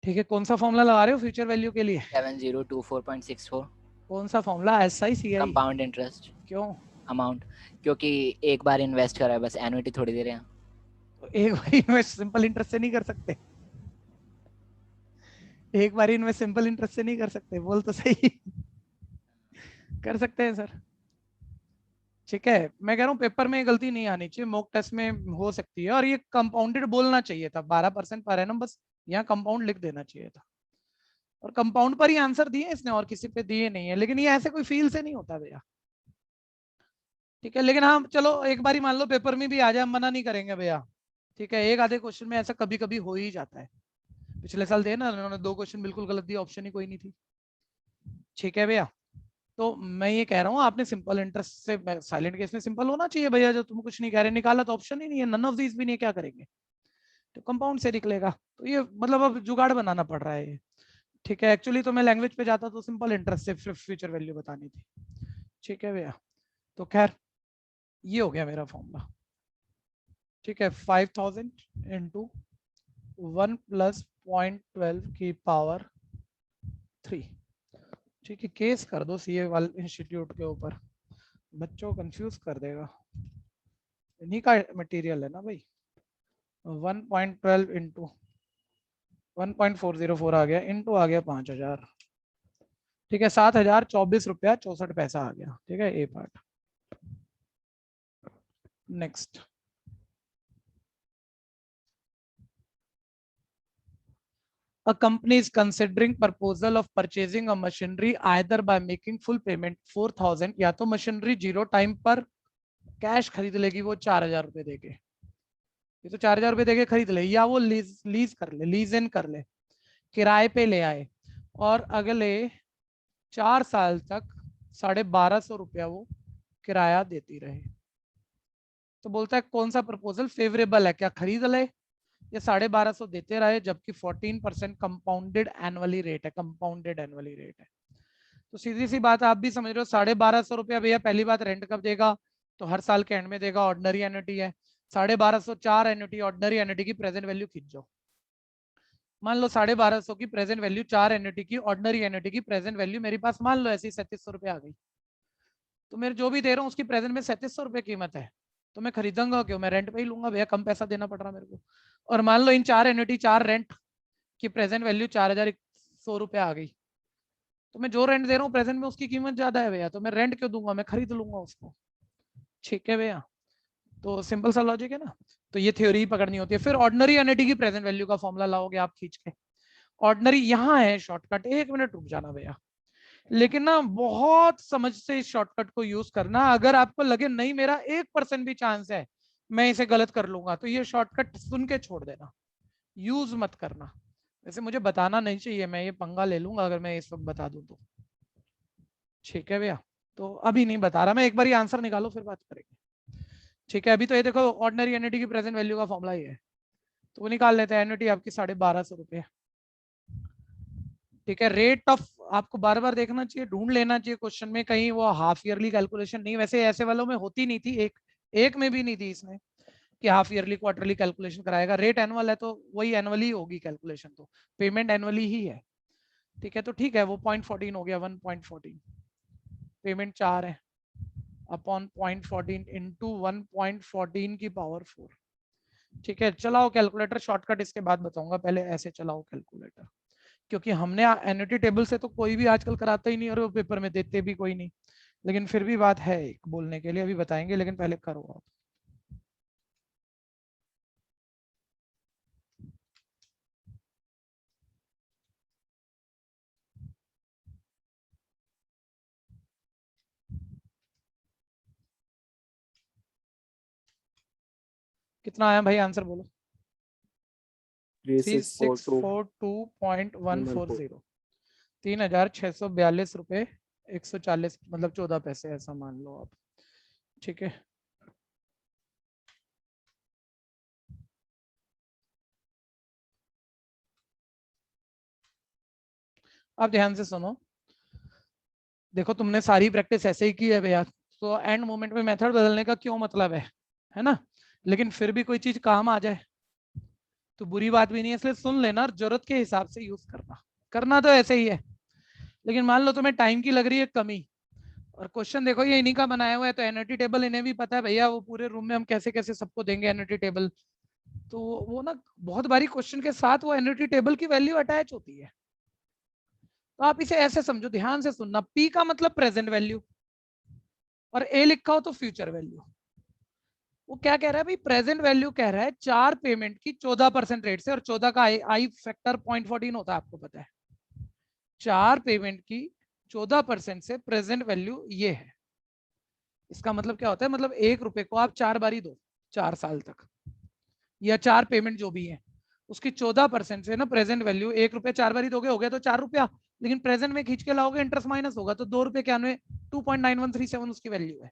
ठीक है, कौन सा फॉर्मूला लगा रहे हो फ्यूचर वैल्यू के लिए? 7024.64 कौन सा formula? SI CI? Compound interest क्यों? अमाउंट, क्योंकि एक बार इन्वेस्ट करा है, बस एनुइटी थोड़ी दे रहे हैं। तो एक बार इन्वेस्ट सिंपल इंटरेस्ट से नहीं कर सकते? एक बार इन्वेस्ट सिंपल इंटरेस्ट से नहीं कर सकते? बोल तो सही। कर सकते हैं सर। ठीक है, मैं कह रहा हूँ पेपर में गलती नहीं आनी चाहिए, मॉक टेस्ट में हो सकती है। और ये कंपाउंडेड बोलना चाहिए था, 12% पर एनम, बस यहाँ कंपाउंड लिख देना चाहिए था। और कंपाउंड पर ही आंसर दिए इसने, और किसी पे दिए नहीं है। लेकिन ये ऐसे कोई फील से नहीं होता भैया। ठीक है, लेकिन हाँ चलो एक बार ही मान लो पेपर में भी आ जाए, हम मना नहीं करेंगे भैया। ठीक है, एक आधे क्वेश्चन में ऐसा कभी कभी हो ही जाता है। पिछले साल दिए ना उन्होंने, 2 क्वेश्चन बिल्कुल गलत दिए, ऑप्शन ही कोई नहीं थी। ठीक है भैया, तो मैं ये कह रहा हूँ आपने सिंपल इंटरेस्ट से, साइलेंट केस में सिंपल होना चाहिए भैया। जो तुम कुछ नहीं कह रहे, निकाला तो ऑप्शन ही नहीं है, नन ऑफ दीज भी नहीं है, क्या करेंगे? तो कंपाउंड से निकलेगा। तो ये मतलब अब जुगाड़ बनाना पड़ रहा है ये। ठीक है, एक्चुअली तो मैं लैंग्वेज पे जाता तो सिंपल इंटरेस्ट से फ्यूचर वैल्यू बतानी थी। ठीक है भैया, तो खैर ये हो गया मेरा फॉर्मूला। ठीक है, 5000 इंटू 1 + 0.12 की पावर 3। ठीक है, केस कर दो सीए वाले इंस्टीट्यूट के ऊपर, बच्चों को कंफ्यूज कर देगा। इन्हीं का मटेरियल है ना भाई। 1.12 इंटू 1.404 आ गया, इंटू आ गया 5000। ठीक है, 7024 रुपया 64 पैसा आ गया। ठीक है, A part. Next, a company is considering proposal of purchasing a machinery either by making full payment 4000, या तो मशीनरी 0 टाइम पर कैश खरीद लेगी वो 4000 रुपए देके, ये तो 4000 रुपए देके खरीद ले, या वो लीज कर ले, लीज इन कर ले, किराए पे ले आए, और अगले 4 साल तक 1250 रुपया वो किराया देती रहे। तो बोलता है कौन सा प्रपोजल फेवरेबल है, क्या खरीद ले या 1250 देते रहे, जबकि 14% कंपाउंडेड एनुअली रेट है, कंपाउंडेड एनुअली रेट है। तो सीधी सी बात आप भी समझ रहे हो, 1250 रुपया भैया पहली बात रेंट कब देगा, तो हर साल के एंड में देगा, ऑर्डिनरी एन्युटी है। 1250 4 एन्युटी, ऑर्डिनरी एन्युटी की प्रेजेंट वैल्यू खींच जाओ। मान लो 1250 की प्रेजेंट वैल्यू, 4 एन्युटी की, ऑर्डिनरी एन्युटी की प्रेजेंट वैल्यू मेरे पास मान लो ऐसी 3700 रुपये आ गई। तो मेरे जो भी दे रहा हूँ उसकी प्रेजेंट में 3700 रुपये कीमत है, तो मैं खरीदूंगा क्यों, मैं रेंट पे ही लूंगा भैया, कम पैसा देना पड़ रहा मेरे को। और मान लो इन 4 एन्युटी 4 रेंट की प्रेजेंट वैल्यू 4100 रुपये आ गई, तो मैं जो रेंट दे रहा हूँ प्रेजेंट में उसकी कीमत ज्यादा है भैया, तो मैं रेंट क्यों दूंगा, मैं खरीद लूंगा उसको। ठीक है भैया, तो सिंपल सा लॉजिक है ना। तो ये थ्योरी पकड़नी होती है। फिर ऑर्डिनरी एन्युटी की प्रेजेंट वैल्यू का फॉर्मूला लाओगे आप खींच के। ऑर्डिनरी यहाँ है शॉर्टकट, 1 मिनट रुक जाना भैया, लेकिन ना बहुत समझ से इस शॉर्टकट को यूज करना। अगर आपको लगे नहीं मेरा 1% भी चांस है मैं इसे गलत कर लूंगा, तो ये शॉर्टकट सुन के छोड़ देना, यूज मत करना। वैसे मुझे बताना नहीं चाहिए, मैं ये पंगा ले लूंगा अगर मैं इस वक्त बता दूं तो। ठीक है भैया, तो अभी नहीं बता रहा मैं, एक बार ही आंसर निकालो फिर बात करेंगे। ठीक है, अभी तो ये देखो ऑर्डिनरी एन्युटी की प्रेजेंट वैल्यू का फॉर्मूला ये है, तो वो निकाल लेते हैं। एन्युटी आपकी 1250 रुपये। ठीक है, रेट ऑफ आपको बार बार देखना चाहिए, ढूंढ लेना चाहिए क्वेश्चन में, कहीं वो हाफ ईयरली कैलकुलेशन नहीं, वैसे ऐसे वालों में होती नहीं थी, एक में भी नहीं थी इसमें कि हाफ ईयरली क्वार्टरली कैलकुलेशन कराएगा। रेट एनुअल है तो वही एनुअली होगी कैलकुलेशन, तो पेमेंट एनुअली ही है। ठीक है, तो ठीक है, वो 0.14 हो गया, 1.14, पेमेंट 4 है अपॉन 0.14 इंटू 1.14 की पावर 4। ठीक है, चलाओ कैलकुलेटर, शॉर्टकट इसके बाद बताऊंगा, पहले ऐसे चलाओ कैलकुलेटर, क्योंकि हमने एन्युटी टेबल से तो कोई भी आजकल कराता ही नहीं, और वो पेपर में देते भी कोई नहीं, लेकिन फिर भी बात है एक बोलने के लिए, अभी बताएंगे, लेकिन पहले करो आप। कितना आया भाई, आंसर बोलो। 3642.140, 3642 रुपये 140 मतलब 14 पैसे, ऐसा मान लो आप। ठीक है, आप ध्यान से सुनो। देखो तुमने सारी प्रैक्टिस ऐसे ही की है भैया, तो एंड मोमेंट में मेथड बदलने का क्यों मतलब है ना। लेकिन फिर भी कोई चीज काम आ जाए तो बुरी बात भी नहीं है, इसलिए सुन लेना और जरूरत के हिसाब से यूज करना तो ऐसे ही है। लेकिन मान लो तुम्हें टाइम की लग रही है कमी, और क्वेश्चन देखो ये इन्हीं का बनाया हुआ है, तो एनर्जी टेबल इन्हें भी पता है भैया, वो पूरे रूम में हम कैसे कैसे सबको देंगे एनर्जी टेबल, तो वो ना बहुत बारी क्वेश्चन के साथ वो एनर्जी टेबल की वैल्यू अटैच होती है। तो आप इसे ऐसे समझो, ध्यान से सुनना, पी का मतलब प्रेजेंट वैल्यू और ए लिखा हो तो फ्यूचर वैल्यू। वो क्या कह रहा है भाई, प्रेजेंट वैल्यू कह रहा है 4 पेमेंट की 14% रेट से, और 14 का आई फैक्टर 0.14 होता है, आपको पता है। 4 पेमेंट की 14% से प्रेजेंट वैल्यू ये है। इसका मतलब क्या होता है, मतलब 1 रुपए को आप 4 बारी दो 4 साल तक, या 4 पेमेंट जो भी है उसकी 14% से ना प्रेजेंट वैल्यू, 1 रुपए 4 बारी दोगे हो गया तो 4 रुपया, लेकिन प्रेजेंट में खींच के लाओगे इंटरेस्ट माइनस होगा तो 2 रुपए 2.9137 उसकी वैल्यू है।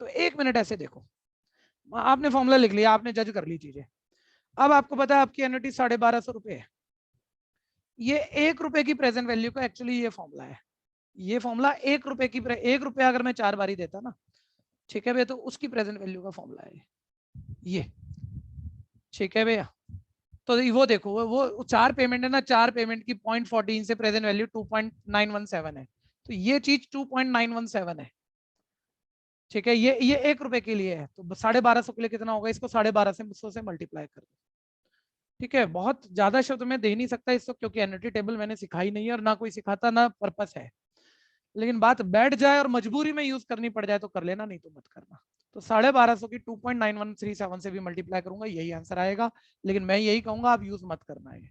तो 1 मिनट ऐसे देखो, आपने फॉर्मूला लिख लिया, आपने जज कर ली चीजें, अब आपको पता है आपकी एनर्जी 1250 रुपए है। ये 1 रुपए की प्रेजेंट वैल्यू का एक्चुअली ये फॉर्मूला है। ये फॉर्मूला 1 रुपए की, 1 रुपया अगर मैं 4 बारी देता ना, ठीक है भैया, तो उसकी प्रेजेंट वैल्यू का फॉर्मूला है ये, ठीक है भैया। तो वो देखो, वो 4 पेमेंट है ना, 4 पेमेंट की 0.14 से प्रेजेंट वैल्यू 2.917 है, तो ये चीज 2.917 है, ठीक है। ये 1 रुपए के लिए है, तो 1250 के लिए कितना होगा, इसको 1250 से मल्टीप्लाई कर दो, ठीक है। बहुत ज्यादा शब्द मैं दे नहीं सकता इसको, क्योंकि एनर्जी टेबल मैंने सिखाई नहीं है और ना कोई सिखाता, ना पर्पस है। लेकिन बात बैठ जाए और मजबूरी में यूज करनी पड़ जाए तो कर लेना, नहीं तो मत करना। तो 1250 की 2.9137 से भी मल्टीप्लाई करूंगा, यही आंसर आएगा। लेकिन मैं यही कहूंगा आप यूज मत करना है,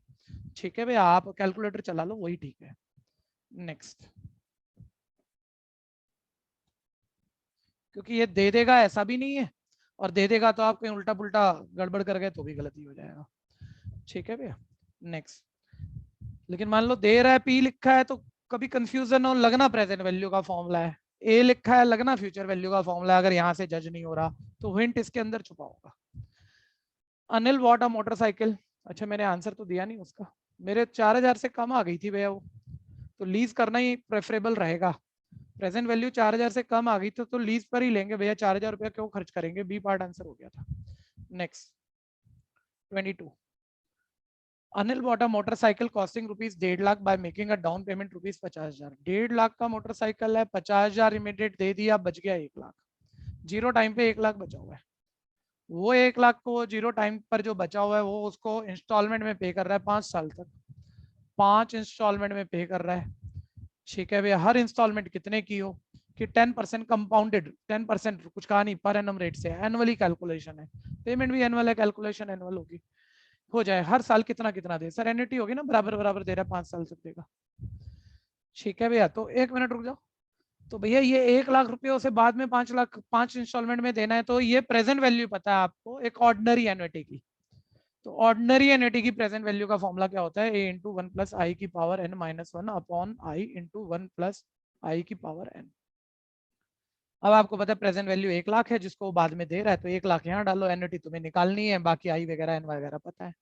ठीक है भैया, आप कैलकुलेटर चला लो वही ठीक है। नेक्स्ट, क्योंकि ये दे देगा ऐसा भी नहीं है, और दे देगा तो आप कहीं उल्टा पुल्टा गड़बड़ कर गए तो भी गलती हो जाएगा, ठीक है भैया। नेक्स्ट, लेकिन मान लो दे रहा है पी लिखा है तो कभी कंफ्यूजन हो, लगना प्रेजेंट वैल्यू का फॉर्मूला है, ए लिखा है लगना फ्यूचर वैल्यू का फॉर्मूला है, अगर यहाँ से जज नहीं हो रहा तो हिंट इसके अंदर छुपा होगा। अनिल वॉट अ मोटरसाइकिल, अच्छा मैंने आंसर तो दिया नहीं उसका, मेरे 4000 से कम आ गई थी भैया वो, तो लीज करना ही प्रेफरेबल रहेगा। प्रेजेंट वैल्यू 4000 से कम आ गई तो लीज पर ही लेंगे भैया, 4000 रुपया क्यों खर्च करेंगे, बी पार्ट आंसर हो गया था। Next 22, Anil bought a motorcycle costing ₹1.5 lakh by making a down payment ₹50,000। 1.5 lakh का मोटरसाइकिल है, 50,000 इमीडिएट दे दिया, बच गया 1 लाख। जीरो टाइम पे 1 लाख बचा हुआ है, वो 1 लाख को जीरो टाइम पर जो बचा हुआ है वो उसको इंस्टॉलमेंट में पे कर रहा है 5 साल तक, 5 इंस्टॉलमेंट में पे कर रहा है, ठीक है भैया। हर इंस्टॉलमेंट कितने की हो कि 10% कंपाउंडेड, 10% कुछ कहा नहीं, पर एनम रेट से, एनुअली कैलकुलेशन है, पेमेंट भी एनुअल है, कैलकुलेशन एनुअल होगी, हो जाए हर साल कितना कितना दे, सरेनिटी होगी ना, बराबर बराबर दे रहा है, 5 साल तक देगा, ठीक है भैया। तो 1 मिनट रुक जाओ, तो भैया ये 1 लाख रुपये उसे बाद में 5 लाख 5 इंस्टॉलमेंट में देना है, तो ये प्रेजेंट वैल्यू पता है आपको एक ऑर्डिनरी एन्युटी की, तो ऑर्डिनरी एन्युटी की प्रेजेंट वैल्यू का फॉर्मूला क्या होता है, a इंटू 1 प्लस आई की power n-1 upon I into 1 plus I की पावर n। अब आपको पता है प्रेजेंट वैल्यू 1 लाख है, जिसको बाद में दे रहा है, तो 1 लाख यहाँ डालो, एन्युटी तुम्हें निकालनी है, बाकी आई वगैरह n वगैरह पता है,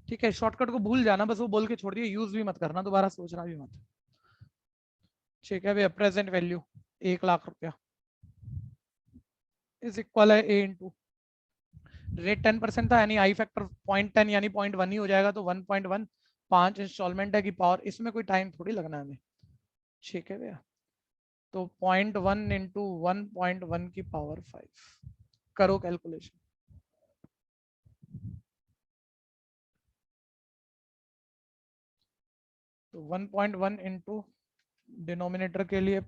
ठीक है। शॉर्टकट को भूल जाना, बस वो बोल के छोड़ दिए, यूज भी मत करना, दोबारा सोचना भी मत, ठीक है भैया। प्रेजेंट वैल्यू 1 लाख रुपया इज इक्वल है a इंटू रेट 10% था, यानी आई फैक्टर 0.10 यानी 0.1 ही हो जाएगा, तो 1.1, 5 इंस्टॉलमेंट है की पावर, इसमें कोई टाइम थोड़ी लगना है हमें, ठीक है भैया। तो 0.1 इंटू 1.1 की पावर 5, करो कैलकुलेशन। तो 1.1 इंटू डिनोमिनेटर के लिए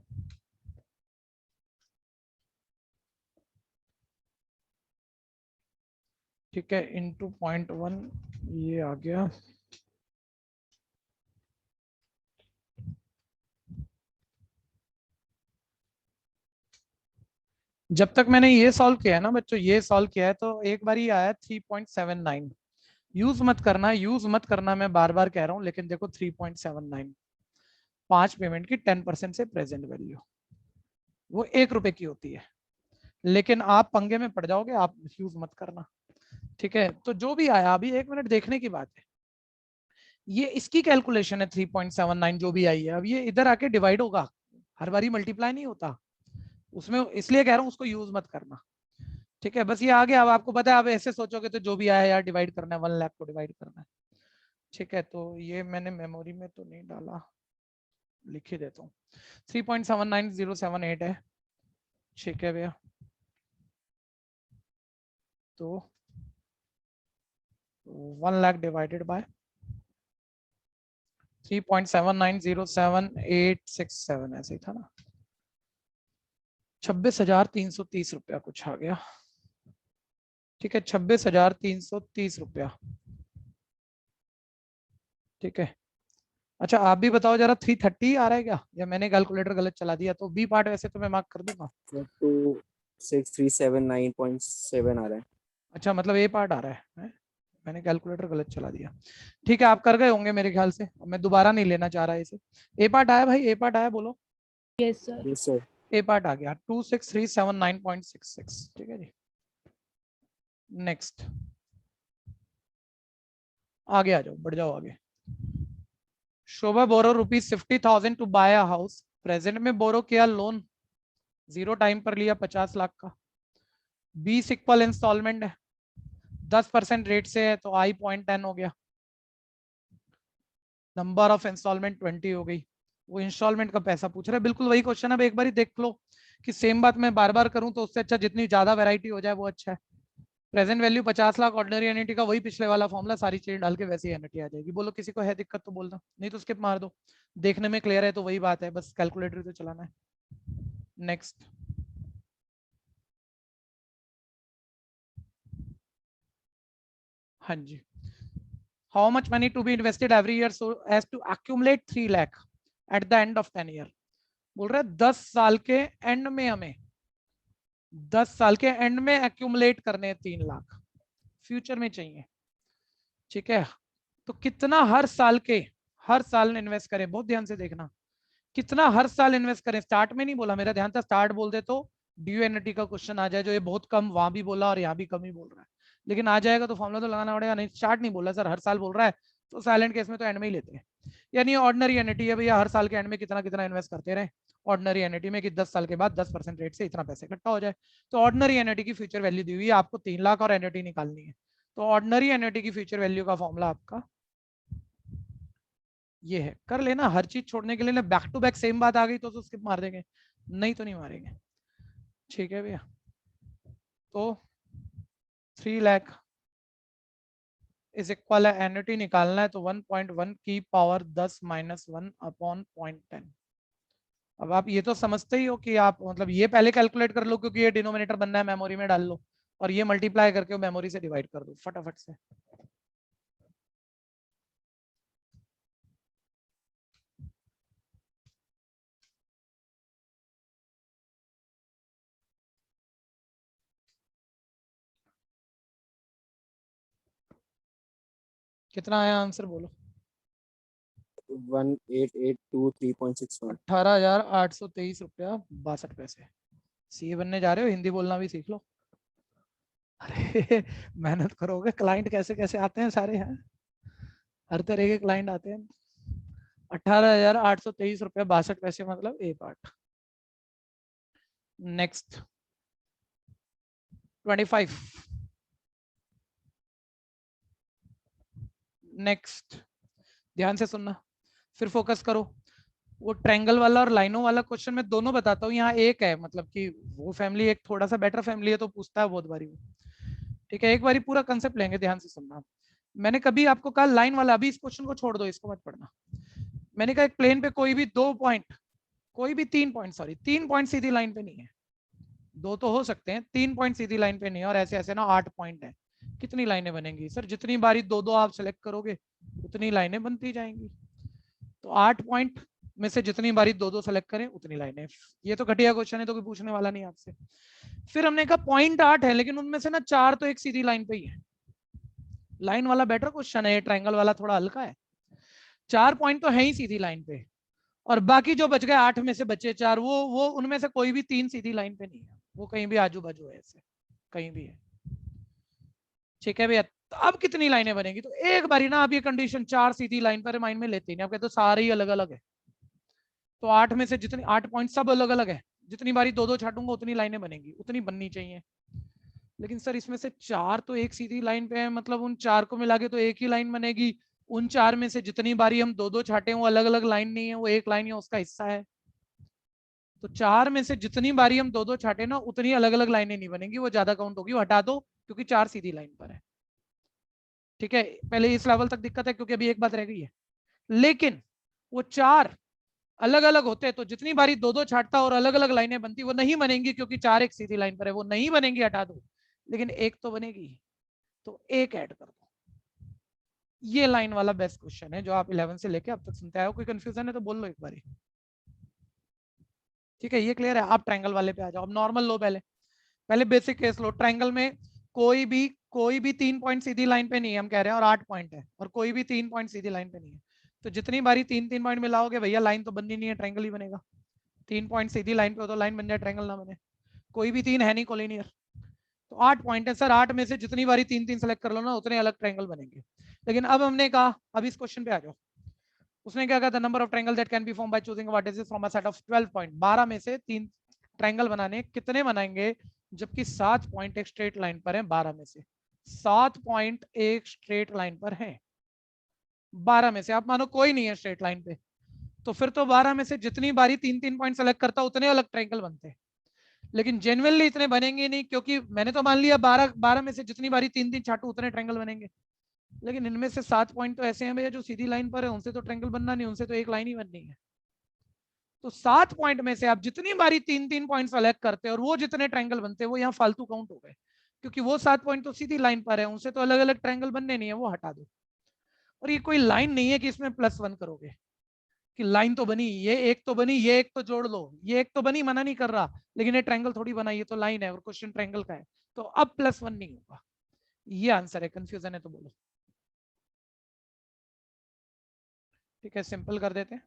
ठीक है, इंटू 0.1 ये आ गया, जब तक मैंने ये सॉल्व किया है ना बच्चों, ये सॉल्व किया है, तो एक बार ही आया 3.79, यूज मत करना, यूज मत करना, मैं बार बार कह रहा हूं, लेकिन देखो 3.79, 5 पेमेंट की 10% से प्रेजेंट वैल्यू, वो 1 रुपए की होती है, लेकिन आप पंगे में पड़ जाओगे, आप यूज मत करना, ठीक है। तो जो भी आया, अभी 1 मिनट देखने की बात है, ये इसकी कैलकुलेशन है 3.79 जो भी आई है, अब ये इधर आके डिवाइड होगा, हर बारी मल्टीप्लाई नहीं होता उसमें, इसलिए कह रहा हूँ उसको यूज मत करना। ठीक है, बस ये आ गया। अब आपको पता है, आप ऐसे सोचोगे तो जो भी आया यार डिवाइड करना है, 1 लाख को डिवाइड करना है। ठीक है, तो ये मैंने मेमोरी में तो नहीं डाला, लिख ही देता हूँ। 3.79078 है। ठीक है भैया, तो 1 लाख डिवाइडेड बाय 3.7907,867 ऐसे ही था ना, 26,330 रुपया कुछ आ गया। ठीक है, 26,330 रुपया। ठीक है, अच्छा आप भी बताओ जरा, 330 आ रहा है क्या, या मैंने कैलकुलेटर गलत चला दिया? तो बी पार्ट वैसे तो मैं मार्क कर दूंगा। 26379.7 आ रहा है। अच्छा, मतलब ए पार्ट आ रहा है? मैंने कैलकुलेटर गलत चला दिया। ठीक है, आप कर गए होंगे मेरे ख्याल से, मैं दोबारा नहीं लेना चाह रहा इसे। ए पार्ट आया भाई, ए पार्ट आया, बोलो। Yes sir. Yes sir. A part आ गया 26,379.66। ठीक है जी, नेक्स्ट आगे आ जाओ, बढ़ जाओ आगे। Shobha borrow ₹50,000 to buy a house. Present में बोरो किया लोन, 0 टाइम पर लिया 50 लाख का। 20 इक्वल इंस्टॉलमेंट है, 10% रेट से है तो आई 0.10 हो गया। नंबर ऑफ इंस्टॉलमेंट 20 हो गई। वो इंस्टॉलमेंट का पैसा पूछ रहा है, बिल्कुल वही क्वेश्चन। अब एक बार देख लो कि सेम बात मैं बार बार करूं तो उससे अच्छा जितनी ज्यादा वैरायटी हो जाए वो अच्छा है। Present value 50 lakh, ordinary NET का वही पिछले वाला फॉर्मूला, सारी चीज डाल के वैसी एनईटी आ जाएगी। बोलो किसी को है दिक्कत तो बोलना, नहीं तो स्किप मार दो। देखने में क्लियर है तो वही बात है, बस कैलकुलेटर तो चलाना है। नेक्स्ट, हाँ जी। How much money to be invested every year so as to accumulate 3 lakh at the end of 10 year. बोल रहा है 10 साल के एंड में हमें 10 साल के एंड में एक्यूमुलेट करने 3 लाख फ्यूचर में चाहिए। ठीक है, तो कितना हर साल इन्वेस्ट करें, बहुत ध्यान से देखना, कितना हर साल इन्वेस्ट करें। स्टार्ट में नहीं बोला, मेरा ध्यान था स्टार्ट बोल दे तो ड्यूएनिटी का क्वेश्चन आ जाए, जो ये बहुत कम वहां भी बोला और यहाँ भी कम ही बोल रहा है, लेकिन आ जाएगा तो फॉर्मूला तो लगाना पड़ेगा। नहीं, स्टार्ट नहीं बोला सर, हर साल बोल रहा है तो साइलेंट केस में तो एंड में ही लेते हैं। यानी ऑर्डिनरी एनईटी है भैया, हर साल के एंड में कितना कितना इन्वेस्ट करते रहे ऑर्डिनरी एनईटी में, कि 10 साल के बाद 10% रेट से इतना पैसे इकट्ठा हो जाए। तो ऑर्डिनरी एनईटी की फ्यूचर वैल्यू दी हुई है आपको, 3 लाख और एनईटी निकालनी है। तो ऑर्डिनरी एनईटी की फ्यूचर वैल्यू का फॉर्मूला आपका ये है। कर लेना, हर चीज छोड़ने के लिए ना, बैक टू बैक सेम बात आ गई तो स्किप मार देंगे, नहीं तो नहीं मारेंगे। ठीक है भैया, तो 3 लाख इज इक्वल है, एन्युटी निकालना है तो 1.1 की पावर 10 माइनस 1 अपॉन 0.10। अब आप ये तो समझते ही हो कि आप मतलब ये पहले कैलकुलेट कर लो, क्योंकि ये डिनोमिनेटर बनना है, मेमोरी में डाल लो, और ये मल्टीप्लाई करके मेमोरी से डिवाइड कर दो फटाफट से। कितना आया आंसर बोलो? 18,823.61। 18,823 रुपया 62 पैसे। सीए बनने जा रहे हो, हिंदी बोलना भी सीख लो। अरे मेहनत करोगे, क्लाइंट कैसे कैसे आते हैं सारे हैं, हर तरह के क्लाइंट आते हैं। 18,823 रुपया 62 पैसे, मतलब ए पार्ट। नेक्स्ट 25। नेक्स्ट, ध्यान से सुनना, फिर फोकस करो। वो ट्रायंगल वाला और लाइनों वाला क्वेश्चन मैं दोनों बताता हूँ। यहाँ एक है, मतलब कि वो फैमिली एक थोड़ा सा बेटर फैमिली है तो पूछता है बहुत बारी वो। ठीक है, एक बारी पूरा कंसेप्ट लेंगे, ध्यान से सुनना। मैंने कभी आपको कहा लाइन वाला, अभी इस क्वेश्चन को छोड़ दो, इसको मत पढ़ना। मैंने कहा एक प्लेन पे कोई भी 2 पॉइंट, कोई भी 3 पॉइंट, सॉरी 3 पॉइंट सीधी लाइन पे नहीं है, 2 तो हो सकते हैं, 3 पॉइंट सीधी लाइन पे नहीं है, और ऐसे ऐसे ना 8 पॉइंट है। कितनी लाइनें बनेंगी सर? जितनी बारी 2-2 आप सेलेक्ट करोगे उतनी लाइनें बनती जाएंगी। तो 8 पॉइंट में से जितनी बारी 2-2 सेलेक्ट करें उतनी लाइनें। ये तो घटिया क्वेश्चन है, तो कोई पूछने वाला नहीं आपसे। फिर हमने कहा पॉइंट 8 है, लेकिन उनमें से ना 4 तो एक सीधी लाइन पे ही है। लाइन वाला बेटर क्वेश्चन है, ट्रायंगल वाला थोड़ा हल्का है। 4 पॉइंट तो है ही सीधी लाइन पे, और बाकी जो बच गए 8 में से बचे 4, वो उनमें से कोई भी 3 सीधी लाइन पे नहीं है, वो कहीं भी आजू बाजू है, ऐसे कहीं भी है। ठीक है भैया, तो अब कितनी लाइनें बनेगी? तो एक बारी ना आप ये कंडीशन 4 सीधी लाइन पर माइंड में लेते हैं, आप कहते हो सारे ही अलग अलग है, तो 8 में से जितनी 8 पॉइंट सब अलग अलग है, जितनी बारी 2-2 छाटूंगा उतनी लाइनें बनेंगी, उतनी बननी चाहिए। लेकिन सर इसमें से 4 तो एक सीधी लाइन पे है, मतलब उन 4 को मिला के तो एक ही लाइन बनेगी। उन 4 में से जितनी बारी हम 2-2 छाटे वो अलग अलग लाइन नहीं है, वो एक लाइन है, उसका हिस्सा है। तो 4 में से जितनी बारी हम 2-2 छाटे ना उतनी अलग अलग लाइनें नहीं बनेंगी, वो ज्यादा काउंट होगी, वो हटा दो क्योंकि 4 सीधी लाइन पर है। ठीक है, पहले इस लेवल तक दिक्कत है क्योंकि अभी एक बात रह गई है। लेकिन वो 4 अलग अलग होते तो जितनी बारी 2-2 छाटता और अलग अलग लाइनें बनती, वो नहीं बनेंगी क्योंकि 4 एक सीधी लाइन पर है, वो नहीं बनेंगी, हटा दो। लेकिन एक तो बनेगी, तो एक ऐड कर दो। ये लाइन वाला बेस्ट क्वेश्चन है जो आप 11 से लेके अब तक सुनते आए हो। कोई कंफ्यूजन है तो बोल लो एक बारी। ठीक है, ये क्लियर है। आप ट्रायंगल वाले पे आ जाओ। अब नॉर्मल लो, पहले बेसिक केस लो। ट्रायंगल में कोई भी 3 पॉइंट सीधी लाइन पे नहीं है हम कह रहे हैं, और 8 पॉइंट है, और कोई भी 3 पॉइंट सीधी लाइन पे नहीं है। तो जितनी बारी 3-3 पॉइंट मिलाओगे भैया लाइन तो बननी नहीं है, ट्रायंगल ही बनेगा। 3 पॉइंट सीधी लाइन पे हो तो लाइन बन जाए, ट्रायंगल ना बने। कोई भी 3 है नहीं कोलिनियर, तो 8 पॉइंट है सर। 8 में से जितनी बारी 3-3 सेलेक्ट कर लो ना उतने अलग ट्रायंगल बनेंगे। लेकिन अब हमने कहा, अब इस क्वेश्चन पे आ जाओ। उसने क्या कहा, the number of triangle that can be form by choosing vertices from a set of 12 point. 12 में से 3 ट्रायंगल बनाने, कितने बनाएंगे? जबकि 7 पॉइंट एक स्ट्रेट लाइन पर है। 12 में से 7 पॉइंट एक स्ट्रेट लाइन पर है। 12 में से आप मानो कोई नहीं है स्ट्रेट लाइन पे, तो फिर तो 12 में से जितनी बारी 3-3 पॉइंट सेलेक्ट करता उतने अलग ट्रायंगल बनते। लेकिन जेन्युइनली इतने बनेंगे नहीं, क्योंकि मैंने तो मान लिया 12 में से जितनी बारी 3-3 छाटू उतने ट्रायंगल बनेंगे। लेकिन इनमें से 7 पॉइंट तो ऐसे हैं भैया जो सीधी लाइन पर है, उनसे तो ट्रायंगल बनना नहीं, उनसे तो एक लाइन ही बननी है। तो 7 पॉइंट में से आप जितनी बारी 3-3 पॉइंट सेलेक्ट करते हैं और वो जितने ट्रायंगल बनते हैं वो यहाँ फालतू काउंट हो गए, क्योंकि वो 7 पॉइंट तो सीधी लाइन पर है, उनसे तो अलग अलग ट्रायंगल बनने नहीं है, वो हटा दो। और ये कोई लाइन नहीं है कि इसमें +1 करोगे कि लाइन तो बनी, ये एक तो बनी, ये एक तो जोड़ लो, ये एक तो बनी, मना नहीं कर रहा, लेकिन ये ट्रायंगल थोड़ी बना, ये तो लाइन है और क्वेश्चन ट्रायंगल का है, तो अब +1 नहीं होगा। ये आंसर है। कंफ्यूजन है तो बोलो। ठीक है, सिंपल कर देते हैं।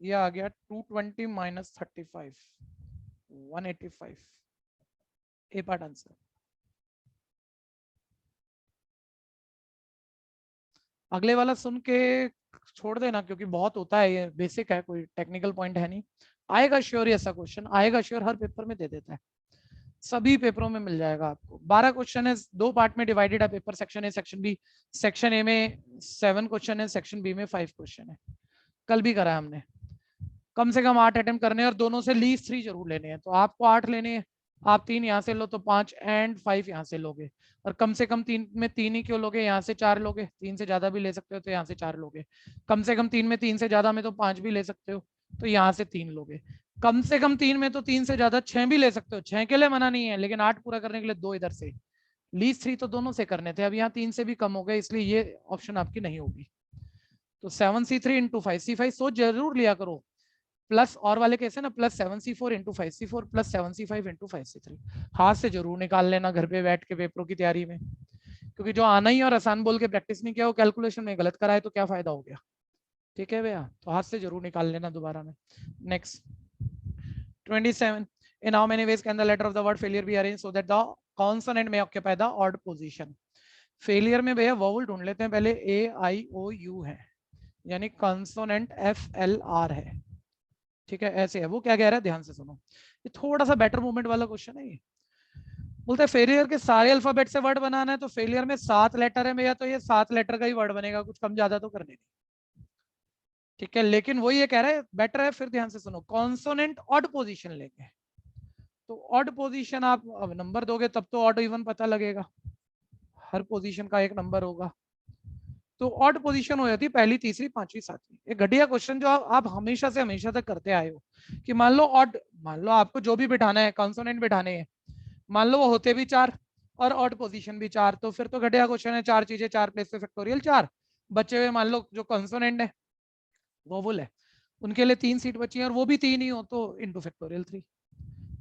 ये आ गया 220 - 35 185। ए पार्ट आंसर। अगले वाला सुन के छोड़ देना क्योंकि बहुत होता है, ये बेसिक है, कोई टेक्निकल पॉइंट है नहीं। आएगा श्योर, ऐसा क्वेश्चन आएगा श्योर, हर पेपर में दे देता है, सभी पेपरों में मिल जाएगा आपको। 12 क्वेश्चन है, 2 पार्ट में डिवाइडेड है paper, section A section B. Section A में 7 क्वेश्चन है, सेक्शन बी में 5 क्वेश्चन है। कल भी करा है हमने। कम से कम 8 अटेम्प्ट करने हैं और दोनों से लीस्ट 3 जरूर लेने हैं। तो आपको 8 लेने हैं, आप 3 यहाँ से लो तो 5 एंड 5 यहाँ से लोगे। और कम से कम 3 में 3 ही क्यों लोगे, यहाँ से 4 लोगे, 3 से ज्यादा भी ले सकते हो तो यहाँ से 4 लोगे। कम से कम 3 में 3 से ज्यादा में तो 5 भी ले सकते हो, तो यहाँ से 3 लोगे। कम से कम 3 में तो 3 से ज्यादा 6 भी ले सकते हो, 6 के लिए मना नहीं है, लेकिन 8 पूरा करने के लिए 2 इधर से। लीस्ट 3 तो दोनों से करने थे, अब यहाँ 3 से भी कम हो गए, इसलिए ये ऑप्शन आपकी नहीं होगी। तो 7C3 × 5C5 सोच जरूर लिया करो। प्लस और वाले कैसे ना, +7C4 × 5C4 +7C5 × 5C3 हाथ से जरूर निकाल लेना घर पे बैठ के पेपरों की तैयारी में, क्योंकि जो आना ही और आसान बोल के प्रैक्टिस नहीं किया वो कैलकुलेशन में गलत कराए तो क्या फायदा हो गया। ठीक है भैया, तो हाथ से जरूर निकाल लेना दोबारा में। Next 27, in how many ways can the letter of the word failure be arranged so that the consonant may occupy the odd position? Failure में भैया वोवल ढूंढ लेते हैं पहले। AIOU है, यानी कंसोनेंट FLR है। ठीक है, ऐसे है। वो क्या कह रहा है, ध्यान से सुनो, ये थोड़ा सा बेटर मूवमेंट वाला क्वेश्चन है। ये बोलते हैं फेलियर के सारे अल्फाबेट से वर्ड बनाना है, तो फेलियर में 7 लेटर है भैया, तो ये 7 लेटर का ही वर्ड बनेगा, कुछ कम ज्यादा तो करने नहीं। ठीक है, लेकिन वो ये कह रहा है बेटर है, फिर ध्यान से सुनो, कॉन्सोनेंट ऑड पोजीशन लेंगे। तो ऑड पोजीशन आप अब नंबर दोगे तब तो ऑड इवन पता लगेगा, हर पोजीशन का एक नंबर होगा। तो ऑड पोजीशन हो जाती है पहली, तीसरी, पांचवी, सातवीं। एक घटिया क्वेश्चन जो आप हमेशा से हमेशा तक करते आए हो कि मान लो आपको जो भी बिठाना है, कॉन्सोनेंट बिठाने हैं, मान लो वो होते भी 4 और ऑड पोजीशन भी 4, तो फिर तो घटिया क्वेश्चन है। 4 चीजें 4 प्लेस पे फैक्टोरियल 4 बचे हुए, मान लो जो कॉन्सोनेंट है वोवल है, उनके लिए 3 सीट बची है और वो भी 3 ही हो तो इंटू फैक्टोरियल 3।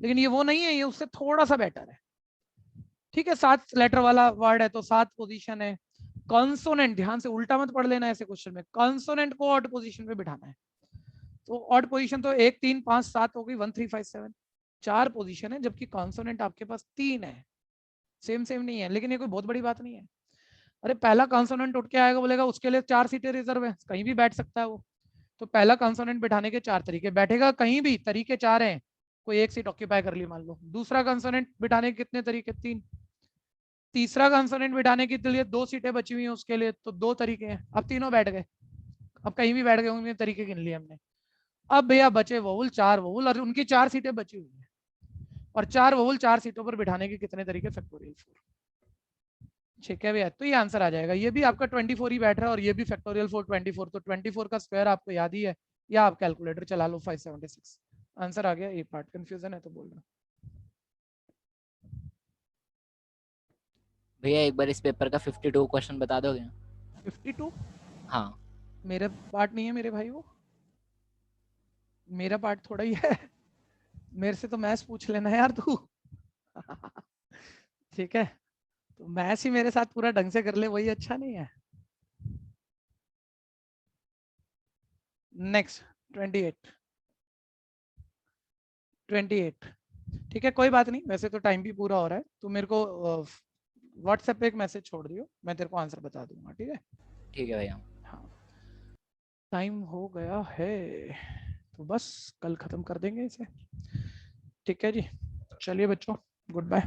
लेकिन ये वो नहीं है, ये उससे थोड़ा सा बेटर है। ठीक है, 7 लेटर वाला वर्ड है तो 7 पोजीशन है। कॉन्सोनेंट, ध्यान से उल्टा मत पढ़ लेना ऐसे क्वेश्चन में, कॉन्सोनेंट को ऑड पोजीशन पे बिठाना है। तो ऑड पोजीशन तो 1 3 5 7 हो गई, 1 3 5 7, 4 पोजीशन है, जबकि कॉन्सोनेंट आपके पास 3 है। सेम सेम नहीं है, लेकिन ये कोई बहुत बड़ी बात नहीं है। अरे पहला कॉन्सोनेंट उठ के आएगा, बोलेगा उसके लिए 4 सीटें रिजर्व है, कहीं भी बैठ सकता है वो। तो पहला कॉन्सोनेंट बिठाने के 4 तरीके, बैठेगा कहीं भी, तरीके 4 हैं, कोई एक सीट ऑक्यूपाई कर ली मान लो। दूसरा कॉन्सोनेंट बिठाने के कितने तरीके, 3। तीसरा कॉन्सोनेंट बिठाने के लिए 2 सीटें बची हुई हैं उसके लिए, तो 2 तरीके हैं। अब तीनों बैठ गए, अब कहीं भी बैठ गए, उनके तरीके गिन लिए हमने। अब भैया बचे वोवल, 4 वोवल, और उनकी 4 सीटें बची हुई हैं, और 4 वोवल 4 सीटों पर बिठाने के कितने तरीके, फैक्टोरियल 4। ठीक है भैया, तो ये आंसर आ जाएगा। ये भी आपका 24 ही बैठ रहा है, और ये भी फैक्टोरियल 4 24, तो 24 का स्क्वायर आपको याद ही है, या आप कैलकुलेटर चला लो, 576 आंसर आ गया। ये पार्ट कंफ्यूजन है तो बोल रहा हूँ। भैया एक बार इस पेपर का 52 क्वेश्चन बता दोगे? 52 हाँ। मेरा पार्ट नहीं है मेरे भाई, वो मेरा पार्ट थोड़ा ही है। मेरे से तो मैथ्स पूछ लेना यार तू। ठीक है, तो मैथ्स ही मेरे साथ पूरा ढंग से कर ले, वही अच्छा नहीं है। नेक्स्ट 28। ठीक है, कोई बात नहीं, वैसे तो टाइम भी पूरा हो रहा है, तो मेरे को व्हाट्सएप पे एक मैसेज छोड़ दियो, मैं तेरे को आंसर बता दूंगा। ठीक है? ठीक है भैया। हाँ, टाइम हो गया है, तो बस कल खत्म कर देंगे इसे। ठीक है जी, चलिए बच्चों, गुड बाय।